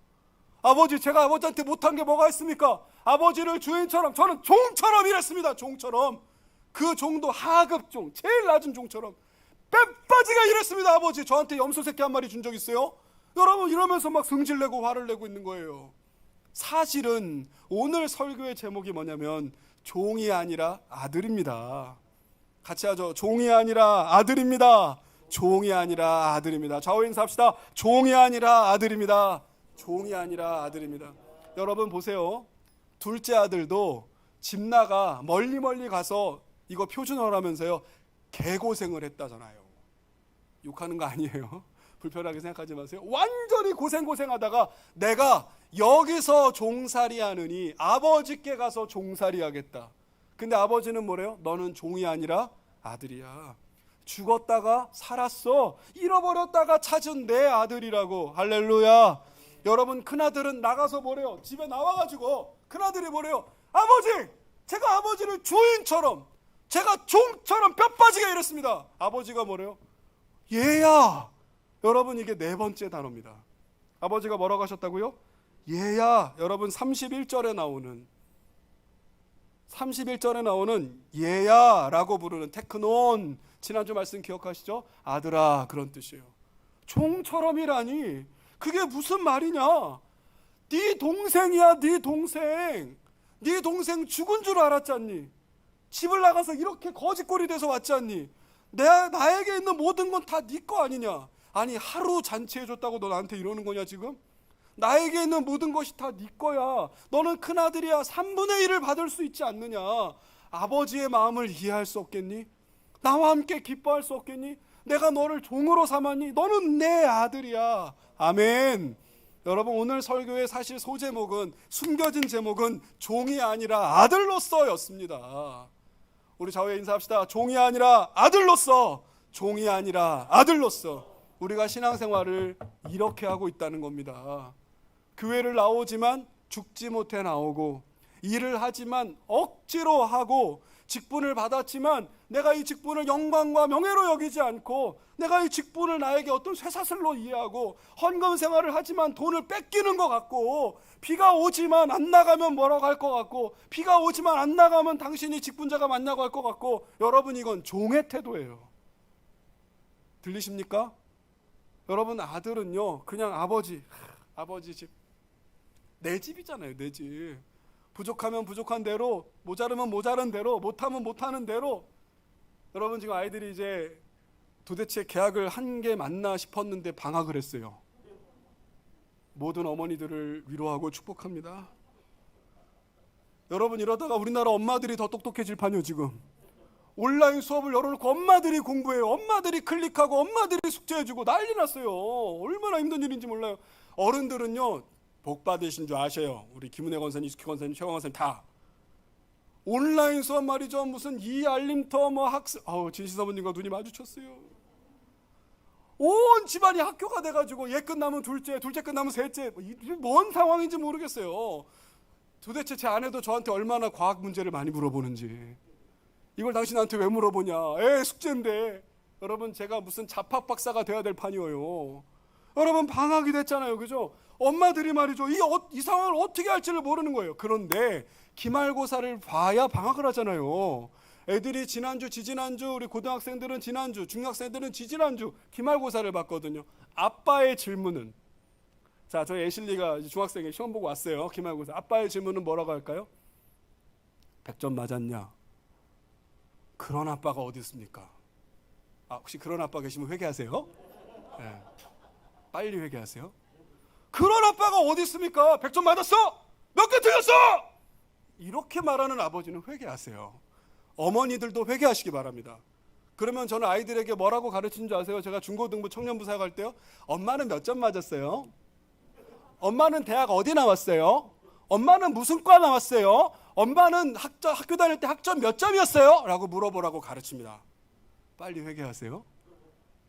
Speaker 2: 아버지, 제가 아버지한테 못한 게 뭐가 있습니까? 아버지를 주인처럼, 저는 종처럼 일했습니다. 종처럼. 그 종도 하급종, 제일 낮은 종처럼 빼빠지가 일했습니다. 아버지, 저한테 염소 새끼 한 마리 준 적 있어요? 여러분 이러면서 막 승질내고 화를 내고 있는 거예요. 사실은 오늘 설교의 제목이 뭐냐면 종이 아니라 아들입니다. 같이 하죠. 종이 아니라 아들입니다. 종이 아니라 아들입니다. 좌우 인사합시다. 종이 아니라 아들입니다. 종이 아니라 아들입니다. 여러분 보세요. 둘째 아들도 집 나가 멀리 가서 이거 표준어라면서요, 개고생을 했다잖아요. 욕하는 거 아니에요. 불편하게 생각하지 마세요. 완전히 고생하다가 내가 여기서 종살이 하느니 아버지께 가서 종살이 하겠다. 근데 아버지는 뭐래요? 너는 종이 아니라 아들이야. 죽었다가 살았어. 잃어버렸다가 찾은 내 아들이라고. 할렐루야. 여러분 큰아들은 나가서 뭐래요? 집에 나와가지고 큰아들이 뭐래요? 아버지, 제가 아버지를 주인처럼, 제가 종처럼 뼈 빠지게 일했습니다. 아버지가 뭐래요? 얘야. 여러분 이게 네 번째 단어입니다. 아버지가 뭐라고 하셨다고요? 얘야. 여러분 31절에 나오는 얘야라고 부르는 테크논, 지난주 말씀 기억하시죠? 아들아, 그런 뜻이에요. 종처럼이라니 그게 무슨 말이냐? 네 동생이야, 네 동생. 네 동생 죽은 줄 알았잖니. 집을 나가서 이렇게 거짓골이 돼서 왔잖니. 나에게 있는 모든 건 다 네 거 아니냐? 아니 하루 잔치해줬다고 너 나한테 이러는 거냐 지금? 나에게 있는 모든 것이 다 네 거야. 너는 큰아들이야. 3분의 1을 받을 수 있지 않느냐? 아버지의 마음을 이해할 수 없겠니? 나와 함께 기뻐할 수 없겠니? 내가 너를 종으로 삼았니? 너는 내 아들이야. 아멘. 여러분 오늘 설교의 사실 소제목은, 숨겨진 제목은 종이 아니라 아들로서였습니다. 우리 좌우에 인사합시다. 종이 아니라 아들로서, 종이 아니라 아들로서. 우리가 신앙생활을 이렇게 하고 있다는 겁니다. 교회를 나오지만 죽지 못해 나오고, 일을 하지만 억지로 하고, 직분을 받았지만 내가 이 직분을 영광과 명예로 여기지 않고, 내가 이 직분을 나에게 어떤 쇠사슬로 이해하고, 헌금 생활을 하지만 돈을 뺏기는 것 같고, 비가 오지만 안 나가면 뭐라고 할 것 같고, 비가 오지만 안 나가면 당신이 직분자가 맞냐고 할 것 같고, 여러분 이건 종의 태도예요. 들리십니까? 여러분 아들은요 그냥 아버지 집, 내 집이잖아요. 내 집. 부족하면 부족한 대로, 모자르면 모자른 대로, 못하면 못하는 대로. 여러분 지금 아이들이 이제 도대체 계약을 한 게 맞나 싶었는데 방학을 했어요. 모든 어머니들을 위로하고 축복합니다. 여러분 이러다가 우리나라 엄마들이 더 똑똑해질 판이요. 지금 온라인 수업을 열어놓고 엄마들이 공부해요. 엄마들이 클릭하고 엄마들이 숙제해주고 난리 났어요. 얼마나 힘든 일인지 몰라요. 어른들은요 복 받으신 줄 아셔요. 우리 김은혜 권사님, 이숙희 권사님, 최광 권사님 다 온라인 수업 말이죠. 무슨 이알림터 뭐 학습, 진시 사모님과 눈이 마주쳤어요. 온 집안이 학교가 돼가지고 얘 끝나면 둘째 끝나면 셋째, 뭔 상황인지 모르겠어요. 도대체 제 아내도 저한테 얼마나 과학 문제를 많이 물어보는지. 이걸 당신한테 왜 물어보냐? 숙제인데. 여러분 제가 무슨 잡학 박사가 돼야 될 판이에요. 여러분 방학이 됐잖아요. 그죠? 엄마들이 말이죠. 이 상황을 어떻게 할지를 모르는 거예요. 그런데 기말고사를 봐야 방학을 하잖아요. 애들이 지난주, 지지난주, 우리 고등학생들은 지난주, 중학생들은 지지난주 기말고사를 봤거든요. 아빠의 질문은, 자, 저희 애실리가 중학생이 시험 보고 왔어요. 기말고사. 아빠의 질문은 뭐라고 할까요? 100점 맞았냐? 그런 아빠가 어디 있습니까? 혹시 그런 아빠 계시면 회개하세요. 네. 빨리 회개하세요. 그런 아빠가 어디 있습니까? 100점 맞았어? 몇 개 틀렸어! 이렇게 말하는 아버지는 회개하세요. 어머니들도 회개하시기 바랍니다. 그러면 저는 아이들에게 뭐라고 가르치는 줄 아세요? 제가 중고등부 청년부 사역할 때요. 엄마는 몇 점 맞았어요? 엄마는 대학 어디 나왔어요? 엄마는 무슨 과 나왔어요? 엄마는 학교 다닐 때 학점 몇 점이었어요? 라고 물어보라고 가르칩니다. 빨리 회개하세요.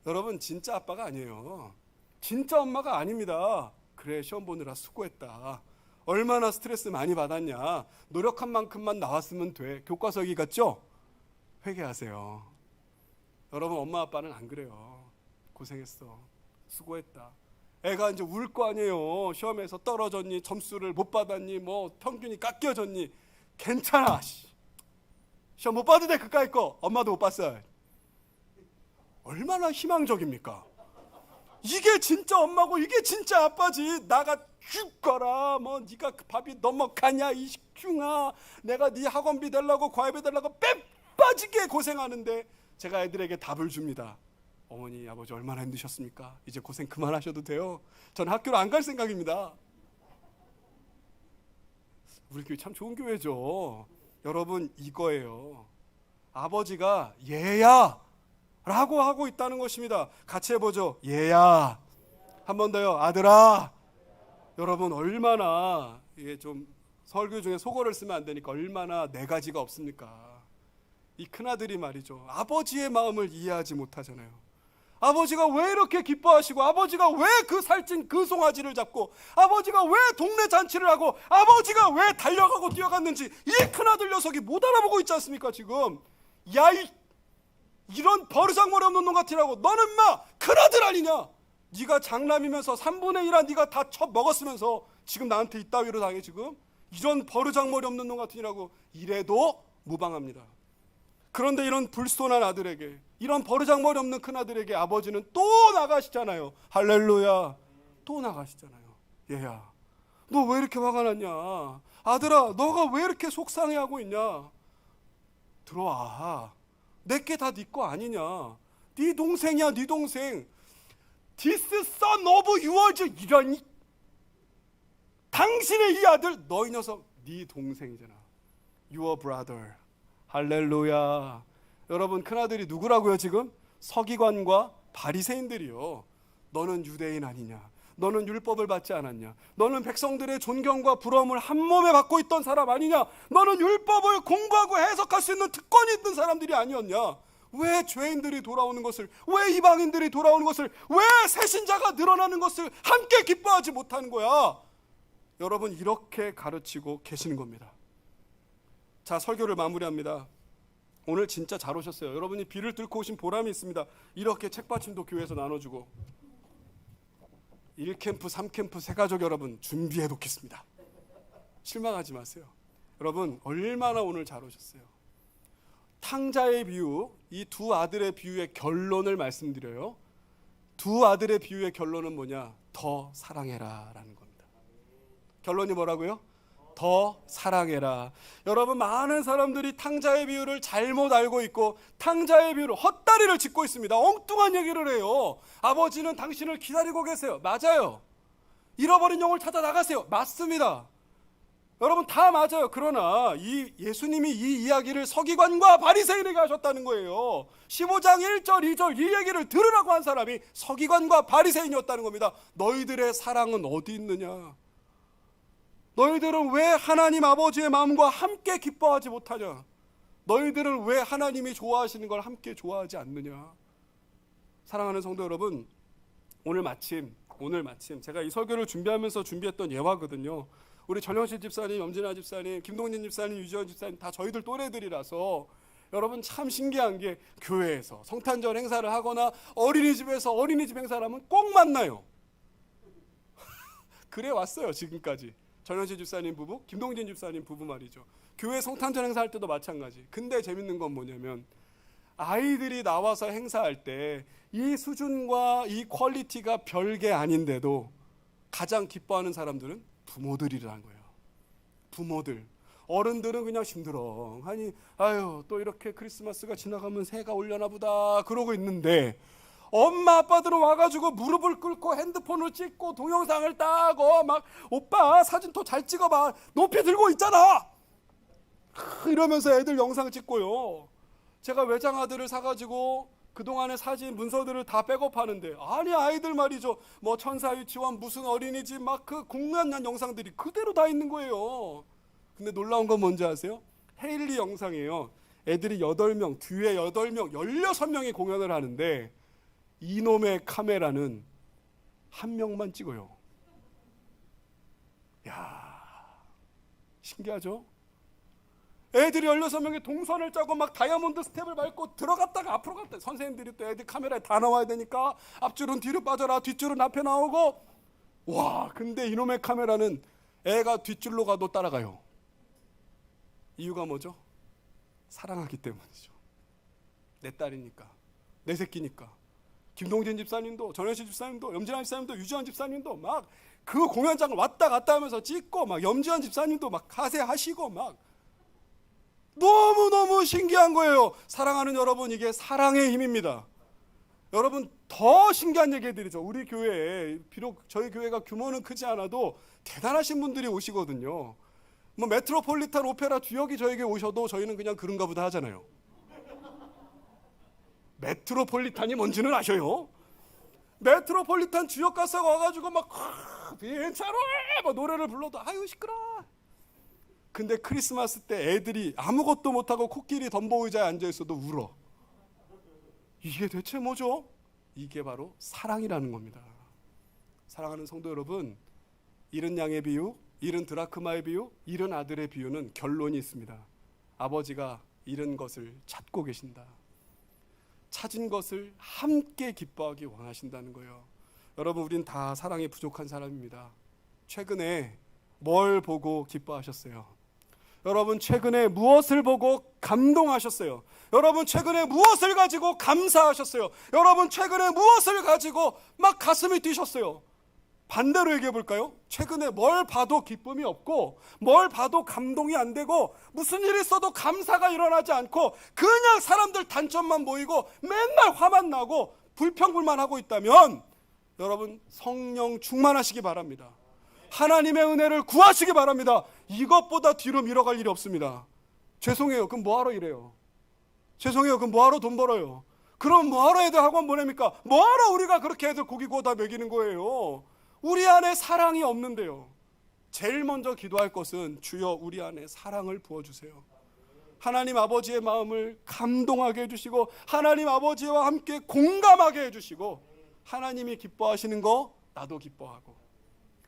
Speaker 2: 여러분 진짜 아빠가 아니에요. 진짜 엄마가 아닙니다. 그래 시험 보느라 수고했다. 얼마나 스트레스 많이 받았냐. 노력한 만큼만 나왔으면 돼. 교과서기 같죠? 회개하세요. 여러분 엄마 아빠는 안 그래요. 고생했어. 수고했다. 애가 이제 울 거 아니에요. 시험에서 떨어졌니, 점수를 못 받았니, 뭐 평균이 깎여졌니. 괜찮아. 시험 못 봐도 돼. 그까이 거. 엄마도 못 봤어. 얼마나 희망적입니까? 이게 진짜 엄마고 이게 진짜 아빠지. 나가 죽거라. 뭐 네가 그 밥이 넘어가냐 이 식중아. 내가 네 학원비 달라고 과외비 달라고 뺨 빠지게 고생하는데 제가 애들에게 답을 줍니다. 어머니 아버지 얼마나 힘드셨습니까? 이제 고생 그만하셔도 돼요. 전 학교를 안 갈 생각입니다. 우리 교회 참 좋은 교회죠. 여러분 이거예요. 아버지가 얘야 라고 하고 있다는 것입니다. 같이 해보죠. 얘야. 한 번 더요. 아들아. 여러분 얼마나 이게 좀 설교 중에 속어를 쓰면 안 되니까 얼마나 네 가지가 없습니까? 이 큰아들이 말이죠. 아버지의 마음을 이해하지 못하잖아요. 아버지가 왜 이렇게 기뻐하시고 아버지가 왜 그 살찐 그 송아지를 잡고 아버지가 왜 동네 잔치를 하고 아버지가 왜 달려가고 뛰어갔는지 이 큰아들 녀석이 못 알아보고 있지 않습니까 지금. 야 이런 버르장머리 없는 놈 같으라고. 너는 마 큰아들 아니냐. 네가 장남이면서 3분의 1한 네가 다 처먹었으면서 지금 나한테 이따위로 당해. 지금 이런 버르장머리 없는 놈 같으니라고. 이래도 무방합니다. 그런데 이런 불손한 아들에게, 이런 버르장머리 없는 큰아들에게 아버지는 또 나가시잖아요. 할렐루야. 또 나가시잖아요. 얘야 너 왜 이렇게 화가 났냐. 아들아 너가 왜 이렇게 속상해하고 있냐. 들어와. 내게 다 네 거 아니냐. 네 동생이야 네 동생. This son of yours. 이런 당신의 이 아들 너희 녀석 네 동생이잖아. Your brother. 할렐루야. 여러분 큰아들이 누구라고요 지금? 서기관과 바리새인들이요. 너는 유대인 아니냐. 너는 율법을 받지 않았냐. 너는 백성들의 존경과 부러움을 한 몸에 받고 있던 사람 아니냐. 너는 율법을 공부하고 해석할 수 있는 특권이 있는 사람들이 아니었냐. 왜 죄인들이 돌아오는 것을, 왜 이방인들이 돌아오는 것을, 왜 새신자가 늘어나는 것을 함께 기뻐하지 못하는 거야. 여러분 이렇게 가르치고 계시는 겁니다. 자 설교를 마무리합니다. 오늘 진짜 잘 오셨어요. 여러분이 비를 뚫고 오신 보람이 있습니다. 이렇게 책받침도 교회에서 나눠주고 1캠프 3캠프 새가족 여러분 준비해 놓겠습니다. 실망하지 마세요. 여러분 얼마나 오늘 잘 오셨어요. 탕자의 비유, 이 두 아들의 비유의 결론을 말씀드려요. 두 아들의 비유의 결론은 뭐냐? 더 사랑해라 라는 겁니다. 결론이 뭐라고요? 더 사랑해라. 여러분 많은 사람들이 탕자의 비유를 잘못 알고 있고 탕자의 비유를 헛다리를 짚고 있습니다. 엉뚱한 얘기를 해요. 아버지는 당신을 기다리고 계세요. 맞아요. 잃어버린 영을 찾아 나가세요. 맞습니다. 여러분 다 맞아요. 그러나 이 예수님이 이 이야기를 서기관과 바리새인에게 하셨다는 거예요. 15장 1절 2절 이 얘기를 들으라고 한 사람이 서기관과 바리새인이었다는 겁니다. 너희들의 사랑은 어디 있느냐? 너희들은 왜 하나님 아버지의 마음과 함께 기뻐하지 못하냐? 너희들은 왜 하나님이 좋아하시는 걸 함께 좋아하지 않느냐? 사랑하는 성도 여러분, 오늘 마침 제가 이 설교를 준비하면서 준비했던 예화거든요. 우리 전영실 집사님, 염진아 집사님, 김동진 집사님, 유지원 집사님 다 저희들 또래들이라서 여러분 참 신기한 게 교회에서 성탄절 행사를 하거나 어린이집에서 어린이집 행사를 하면 꼭 만나요. 그래 왔어요 지금까지. 전현실 집사님 부부, 김동진 집사님 부부 말이죠. 교회 성탄절 행사할 때도 마찬가지. 근데 재밌는 건 뭐냐면 아이들이 나와서 행사할 때 이 수준과 이 퀄리티가 별게 아닌데도 가장 기뻐하는 사람들은 부모들이라는 거예요. 부모들. 어른들은 그냥 심드렁하니 아유 또 이렇게 크리스마스가 지나가면 새가 올려나 보다 그러고 있는데 엄마 아빠들은 와가지고 무릎을 꿇고 핸드폰을 찍고 동영상을 따고 막 오빠 사진 더 잘 찍어봐 높이 들고 있잖아 이러면서 애들 영상 찍고요. 제가 외장하드를 사가지고 그동안의 사진 문서들을 다 백업하는데 아니 아이들 말이죠 뭐 천사유치원 무슨 어린이집 막 그 공연한 영상들이 그대로 다 있는 거예요. 근데 놀라운 건 뭔지 아세요? 헤일리 영상이에요. 애들이 8명 뒤에 8명 16명이 공연을 하는데 이놈의 카메라는 한 명만 찍어요. 야 신기하죠? 애들이 16명이 동선을 짜고 막 다이아몬드 스텝을 밟고 들어갔다가 앞으로 갈 때 선생님들이 또 애들 카메라에 다 나와야 되니까 앞줄은 뒤로 빠져라 뒷줄은 앞에 나오고 와 근데 이놈의 카메라는 애가 뒷줄로 가도 따라가요. 이유가 뭐죠? 사랑하기 때문이죠. 내 딸이니까 내 새끼니까. 김동진 집사님도 전현실 집사님도 염진환 집사님도 유지환 집사님도 막 그 공연장을 왔다 갔다 하면서 찍고 막 염지환 집사님도 막 가세하시고 막 너무너무 신기한 거예요. 사랑하는 여러분 이게 사랑의 힘입니다. 여러분 더 신기한 얘기 해드리죠. 우리 교회에 비록 저희 교회가 규모는 크지 않아도 대단하신 분들이 오시거든요. 뭐 메트로폴리탄 오페라 주역이 저에게 오셔도 저희는 그냥 그런가 보다 하잖아요. 메트로폴리탄이 뭔지는 아셔요? 메트로폴리탄 주역 가사가 와가지고 막 괜찮아 막 노래를 불러도 아유 시끄러. 근데 크리스마스 때 애들이 아무것도 못하고 코끼리 덤보 의자에 앉아있어도 울어. 이게 대체 뭐죠? 이게 바로 사랑이라는 겁니다. 사랑하는 성도 여러분, 잃은 양의 비유, 잃은 드라크마의 비유, 잃은 아들의 비유는 결론이 있습니다. 아버지가 잃은 것을 찾고 계신다. 찾은 것을 함께 기뻐하기 원하신다는 거예요. 여러분 우린 다 사랑이 부족한 사람입니다. 최근에 뭘 보고 기뻐하셨어요? 여러분 최근에 무엇을 보고 감동하셨어요? 여러분 최근에 무엇을 가지고 감사하셨어요? 여러분 최근에 무엇을 가지고 막 가슴이 뛰셨어요? 반대로 얘기해 볼까요? 최근에 뭘 봐도 기쁨이 없고 뭘 봐도 감동이 안 되고 무슨 일이 있어도 감사가 일어나지 않고 그냥 사람들 단점만 보이고 맨날 화만 나고 불평불만하고 있다면 여러분 성령 충만하시기 바랍니다. 하나님의 은혜를 구하시기 바랍니다. 이것보다 뒤로 밀어갈 일이 없습니다. 죄송해요. 그럼 뭐하러 일해요? 죄송해요. 그럼 뭐하러 돈 벌어요? 그럼 뭐하러 애들 학원 보냅니까? 뭐하러 우리가 그렇게 애들 고기 구워 다 먹이는 거예요? 우리 안에 사랑이 없는데요. 제일 먼저 기도할 것은 주여 우리 안에 사랑을 부어주세요. 하나님 아버지의 마음을 감동하게 해주시고 하나님 아버지와 함께 공감하게 해주시고 하나님이 기뻐하시는 거 나도 기뻐하고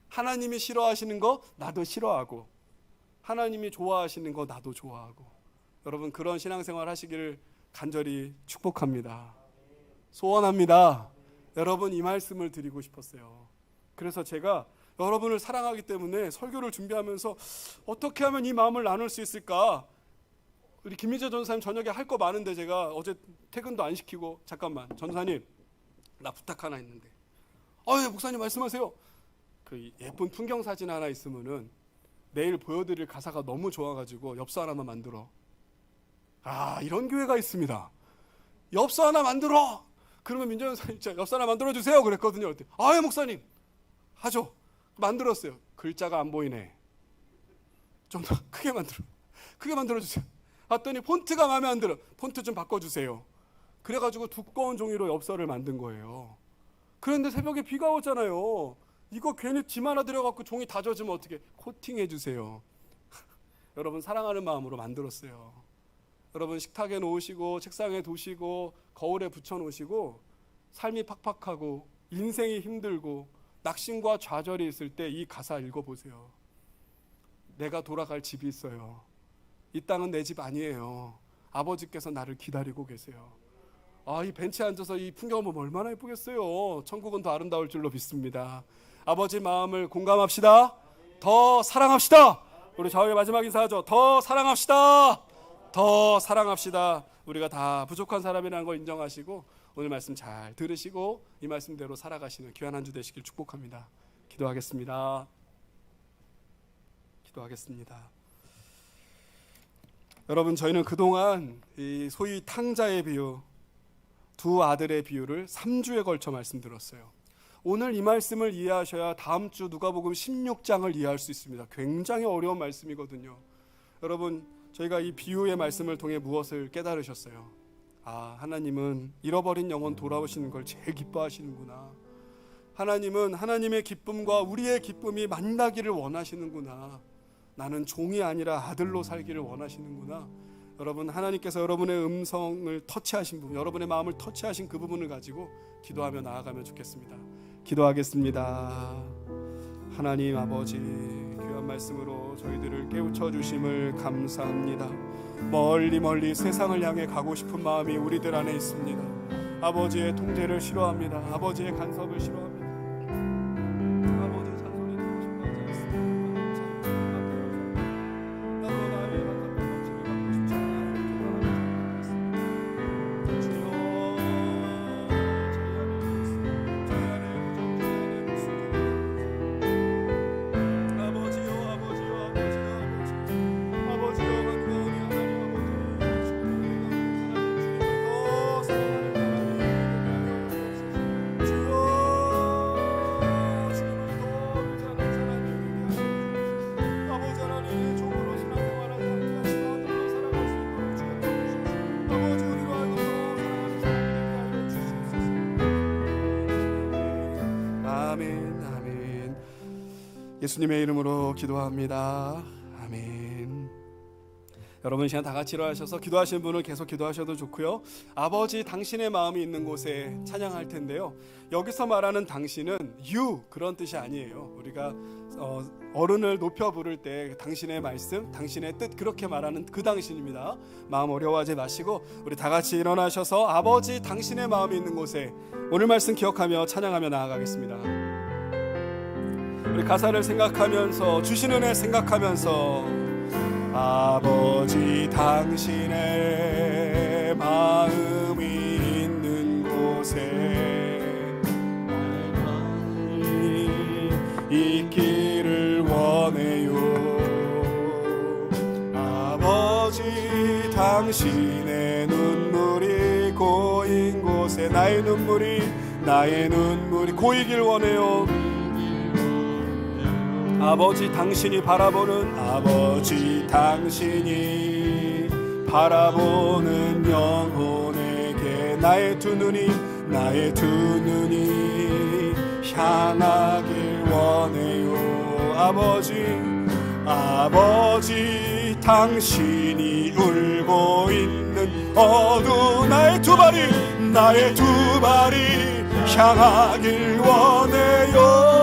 Speaker 2: 하나님이 싫어하시는 거 나도 싫어하고 하나님이 좋아하시는 거 나도 좋아하고 여러분 그런 신앙생활 하시기를 간절히 축복합니다. 소원합니다. 여러분 이 말씀을 드리고 싶었어요. 그래서 제가 여러분을 사랑하기 때문에 설교를 준비하면서 어떻게 하면 이 마음을 나눌 수 있을까? 우리 김민재 전사님 저녁에 할 거 많은데 제가 어제 퇴근도 안 시키고 잠깐만 전사님 나 부탁 하나 있는데 예, 목사님 말씀하세요. 그 예쁜 풍경 사진 하나 있으면은 내일 보여드릴 가사가 너무 좋아가지고 엽서 하나만 만들어. 이런 교회가 있습니다. 엽서 하나 만들어. 그러면 민재 전사님 엽서 하나 만들어 주세요 그랬거든요. 예, 목사님 하죠. 만들었어요. 글자가 안 보이네. 좀 더 크게 만들어주세요. 봤더니 폰트가 마음에 안 들어. 폰트 좀 바꿔주세요. 그래가지고 두꺼운 종이로 엽서를 만든 거예요. 그런데 새벽에 비가 오잖아요. 이거 괜히 짐 하나 들여갖고 종이 다 젖으면 어떻게 코팅해주세요. 여러분 사랑하는 마음으로 만들었어요. 여러분 식탁에 놓으시고 책상에 두시고 거울에 붙여놓으시고 삶이 팍팍하고 인생이 힘들고 낙심과 좌절이 있을 때 이 가사 읽어보세요. 내가 돌아갈 집이 있어요. 이 땅은 내 집 아니에요. 아버지께서 나를 기다리고 계세요. 이 벤치에 앉아서 이 풍경을 보면 얼마나 예쁘겠어요. 천국은 더 아름다울 줄로 믿습니다. 아버지 마음을 공감합시다. 더 사랑합시다. 우리 좌우의 마지막 인사하죠. 더 사랑합시다. 더 사랑합시다. 우리가 다 부족한 사람이라는 걸 인정하시고 오늘 말씀 잘 들으시고 이 말씀대로 살아가시는 귀한 한 주 되시길 축복합니다. 기도하겠습니다. 여러분 저희는 그동안 이 소위 탕자의 비유 두 아들의 비유를 3주에 걸쳐 말씀드렸어요. 오늘 이 말씀을 이해하셔야 다음 주 누가복음 16장을 이해할 수 있습니다. 굉장히 어려운 말씀이거든요. 여러분, 저희가 이 비유의 말씀을 통해 무엇을 깨달으셨어요? 아, 하나님은 잃어버린 영혼 돌아오시는 걸 제일 기뻐하시는구나. 하나님은 하나님의 기쁨과 우리의 기쁨이 만나기를 원하시는구나. 나는 종이 아니라 아들로 살기를 원하시는구나. 여러분, 하나님께서 여러분의 음성을 터치하신 부분, 여러분의 마음을 터치하신 그 부분을 가지고 기도하며 나아가면 좋겠습니다. 기도하겠습니다. 하나님 아버지, 귀한 말씀으로 저희들을 깨우쳐 주심을 감사합니다. 멀리 세상을 향해 가고 싶은 마음이 우리들 안에 있습니다. 아버지의 통제를 싫어합니다. 아버지의 간섭을 싫어합니다. 아버지의 잔소리 듣고 싶어 하지 않습니다. 나도 나의 만족과 넘치를 갖고 싶지 않아. 주여, 저희 안에 아버지요, 예수님의 이름으로 기도합니다. 아멘. 여러분, 시간 다 같이 일어나셔서 기도하시는 분은 계속 기도하셔도 좋고요. 아버지 당신의 마음이 있는 곳에 찬양할 텐데요. 여기서 말하는 당신은 you 그런 뜻이 아니에요. 우리가 어른을 높여 부를 때 당신의 말씀, 당신의 뜻 그렇게 말하는 그 당신입니다. 마음 어려워하지 마시고 우리 다 같이 일어나셔서 아버지 당신의 마음이 있는 곳에 오늘 말씀 기억하며 찬양하며 나아가겠습니다. 우리 가사를 생각하면서 주신 은혜 생각하면서 아버지 당신의 마음이 있는 곳에 있기를 원해요. 아버지 당신의 눈물이 고인 곳에 나의 눈물이 고이길 원해요. 아버지 당신이 바라보는 영혼에게 나의 두 눈이 향하길 원해요. 아버지 당신이 울고 있는 어두운 나의 두 발이 향하길 원해요.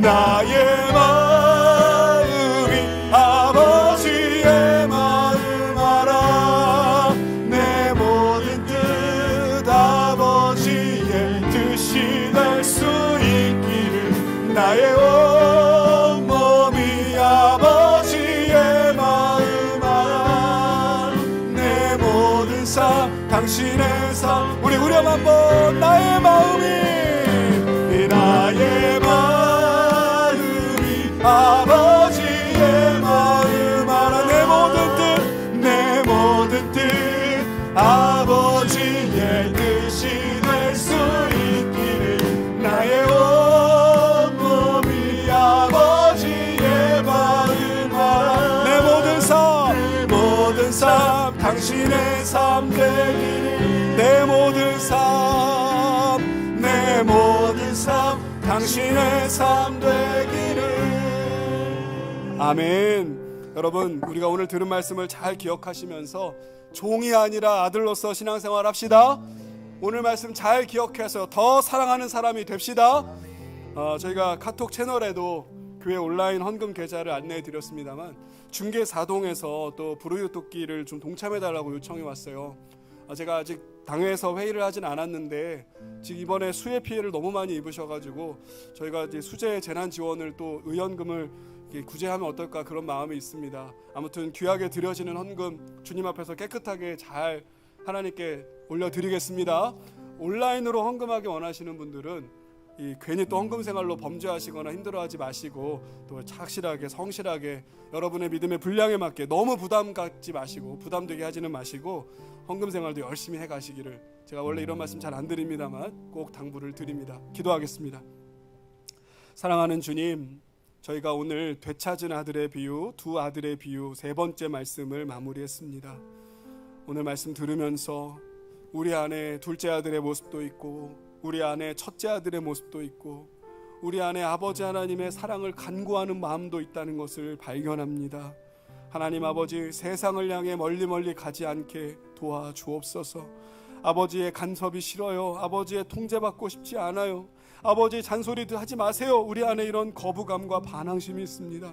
Speaker 2: 나의 마음이 아버지의 마음 알아. 내 모든 뜻 아버지의 뜻이 될 수 있기를 나의 온몸이 아버지의 마음 알아. 내 모든 삶 당신의 삶 우리 후렴 한번 나의 마음이 아버지의 마음 알아. 내 모든 뜻 아버지의 뜻이 될 수 있기를 나의 온몸이 아버지의 마음 알아. 내 모든 삶 당신의 삶 되기를 내 모든 삶 당신의 삶 되기를. 아멘. 여러분, 우리가 오늘 들은 말씀을 잘 기억하시면서 종이 아니라 아들로서 신앙생활 합시다. 오늘 말씀 잘 기억해서 더 사랑하는 사람이 됩시다. 저희가 카톡 채널에도 교회 온라인 헌금 계좌를 안내해 드렸습니다만 중계사동에서 또 부르유토끼를 좀 동참해달라고 요청이 왔어요. 제가 아직 당회에서 회의를 하진 않았는데 지금 이번에 수해 피해를 너무 많이 입으셔가지고 저희가 이제 수재 재난 지원을 또 의원금을 구제하면 어떨까 그런 마음이 있습니다. 아무튼 귀하게 드려지는 헌금 주님 앞에서 깨끗하게 잘 하나님께 올려드리겠습니다. 온라인으로 헌금하기 원하시는 분들은 괜히 또 헌금 생활로 범죄하시거나 힘들어하지 마시고 또 착실하게 성실하게 여러분의 믿음의 분량에 맞게 너무 부담 갖지 마시고 부담되게 하지는 마시고 헌금 생활도 열심히 해가시기를, 제가 원래 이런 말씀 잘 안 드립니다만 꼭 당부를 드립니다. 기도하겠습니다. 사랑하는 주님, 저희가 오늘 되찾은 아들의 비유, 두 아들의 비유 세 번째 말씀을 마무리했습니다. 오늘 말씀 들으면서 우리 안에 둘째 아들의 모습도 있고 우리 안에 첫째 아들의 모습도 있고 우리 안에 아버지 하나님의 사랑을 간구하는 마음도 있다는 것을 발견합니다. 하나님 아버지, 세상을 향해 멀리 가지 않게 도와주옵소서. 아버지의 간섭이 싫어요. 아버지의 통제받고 싶지 않아요. 아버지 잔소리도 하지 마세요. 우리 안에 이런 거부감과 반항심이 있습니다.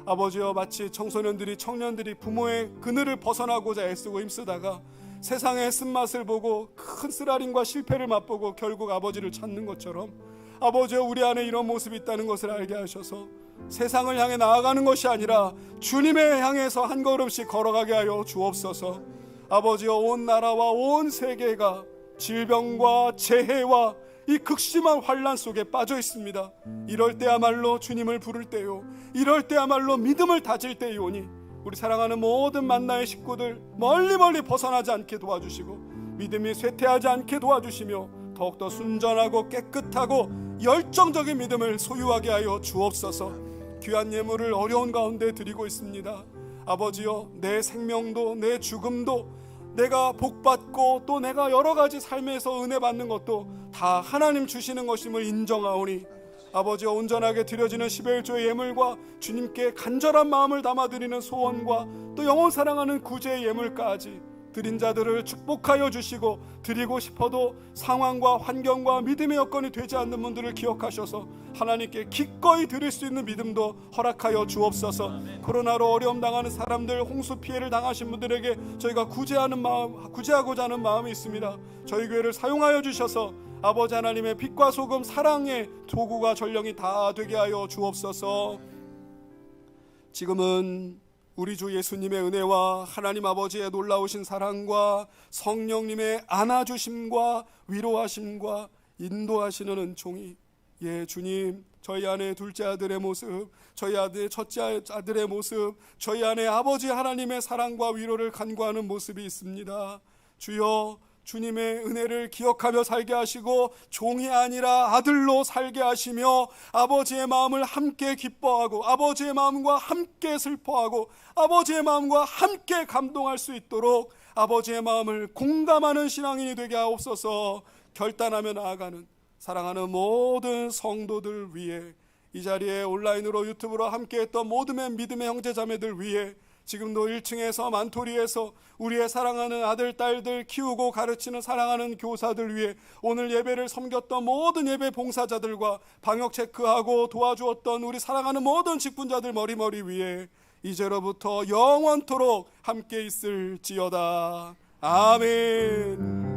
Speaker 2: 아버지여, 마치 청년들이 부모의 그늘을 벗어나고자 애쓰고 힘쓰다가 세상의 쓴맛을 보고 큰 쓰라림과 실패를 맛보고 결국 아버지를 찾는 것처럼, 아버지여, 우리 안에 이런 모습이 있다는 것을 알게 하셔서 세상을 향해 나아가는 것이 아니라 주님의 향해서 한 걸음씩 걸어가게 하여 주옵소서. 아버지여, 온 나라와 온 세계가 질병과 재해와 이 극심한 환난 속에 빠져 있습니다. 이럴 때야말로 주님을 부를 때요, 이럴 때야말로 믿음을 다질 때이오니 우리 사랑하는 모든 만나의 식구들 멀리 벗어나지 않게 도와주시고 믿음이 쇠퇴하지 않게 도와주시며 더욱더 순전하고 깨끗하고 열정적인 믿음을 소유하게 하여 주옵소서. 귀한 예물을 어려운 가운데 드리고 있습니다. 아버지여, 내 생명도 내 죽음도 내가 복받고 또 내가 여러 가지 삶에서 은혜 받는 것도 다 하나님 주시는 것임을 인정하오니 아버지여, 온전하게 드려지는 11조의 예물과 주님께 간절한 마음을 담아드리는 소원과 또 영원 사랑하는 구제의 예물까지 드린 자들을 축복하여 주시고, 드리고 싶어도 상황과 환경과 믿음의 여건이 되지 않는 분들을 기억하셔서 하나님께 기꺼이 드릴 수 있는 믿음도 허락하여 주옵소서. 코로나로 어려움 당하는 사람들, 홍수 피해를 당하신 분들에게 저희가 구제하고자 하는 마음이 있습니다. 저희 교회를 사용하여 주셔서 아버지 하나님의 빛과 소금, 사랑의 도구가 전령이 다 되게 하여 주옵소서. 지금은 우리 주 예수님의 은혜와 하나님 아버지의 놀라우신 사랑과 성령님의 안아주심과 위로하심과 인도하시는 은총이, 예 주님, 저희 안에 둘째 아들의 모습, 저희 아들 첫째 아들의 모습, 저희 안에 아버지 하나님의 사랑과 위로를 간구하는 모습이 있습니다. 주여, 주님의 은혜를 기억하며 살게 하시고 종이 아니라 아들로 살게 하시며 아버지의 마음을 함께 기뻐하고 아버지의 마음과 함께 슬퍼하고 아버지의 마음과 함께 감동할 수 있도록 아버지의 마음을 공감하는 신앙인이 되게 하옵소서. 결단하며 나아가는 사랑하는 모든 성도들 위해, 이 자리에 온라인으로 유튜브로 함께했던 모든 믿음의 형제자매들 위해, 지금도 1층에서 만토리에서 우리의 사랑하는 아들 딸들 키우고 가르치는 사랑하는 교사들 위해, 오늘 예배를 섬겼던 모든 예배 봉사자들과 방역 체크하고 도와주었던 우리 사랑하는 모든 직분자들 머리머리 위에 이제로부터 영원토록 함께 있을지어다. 아멘.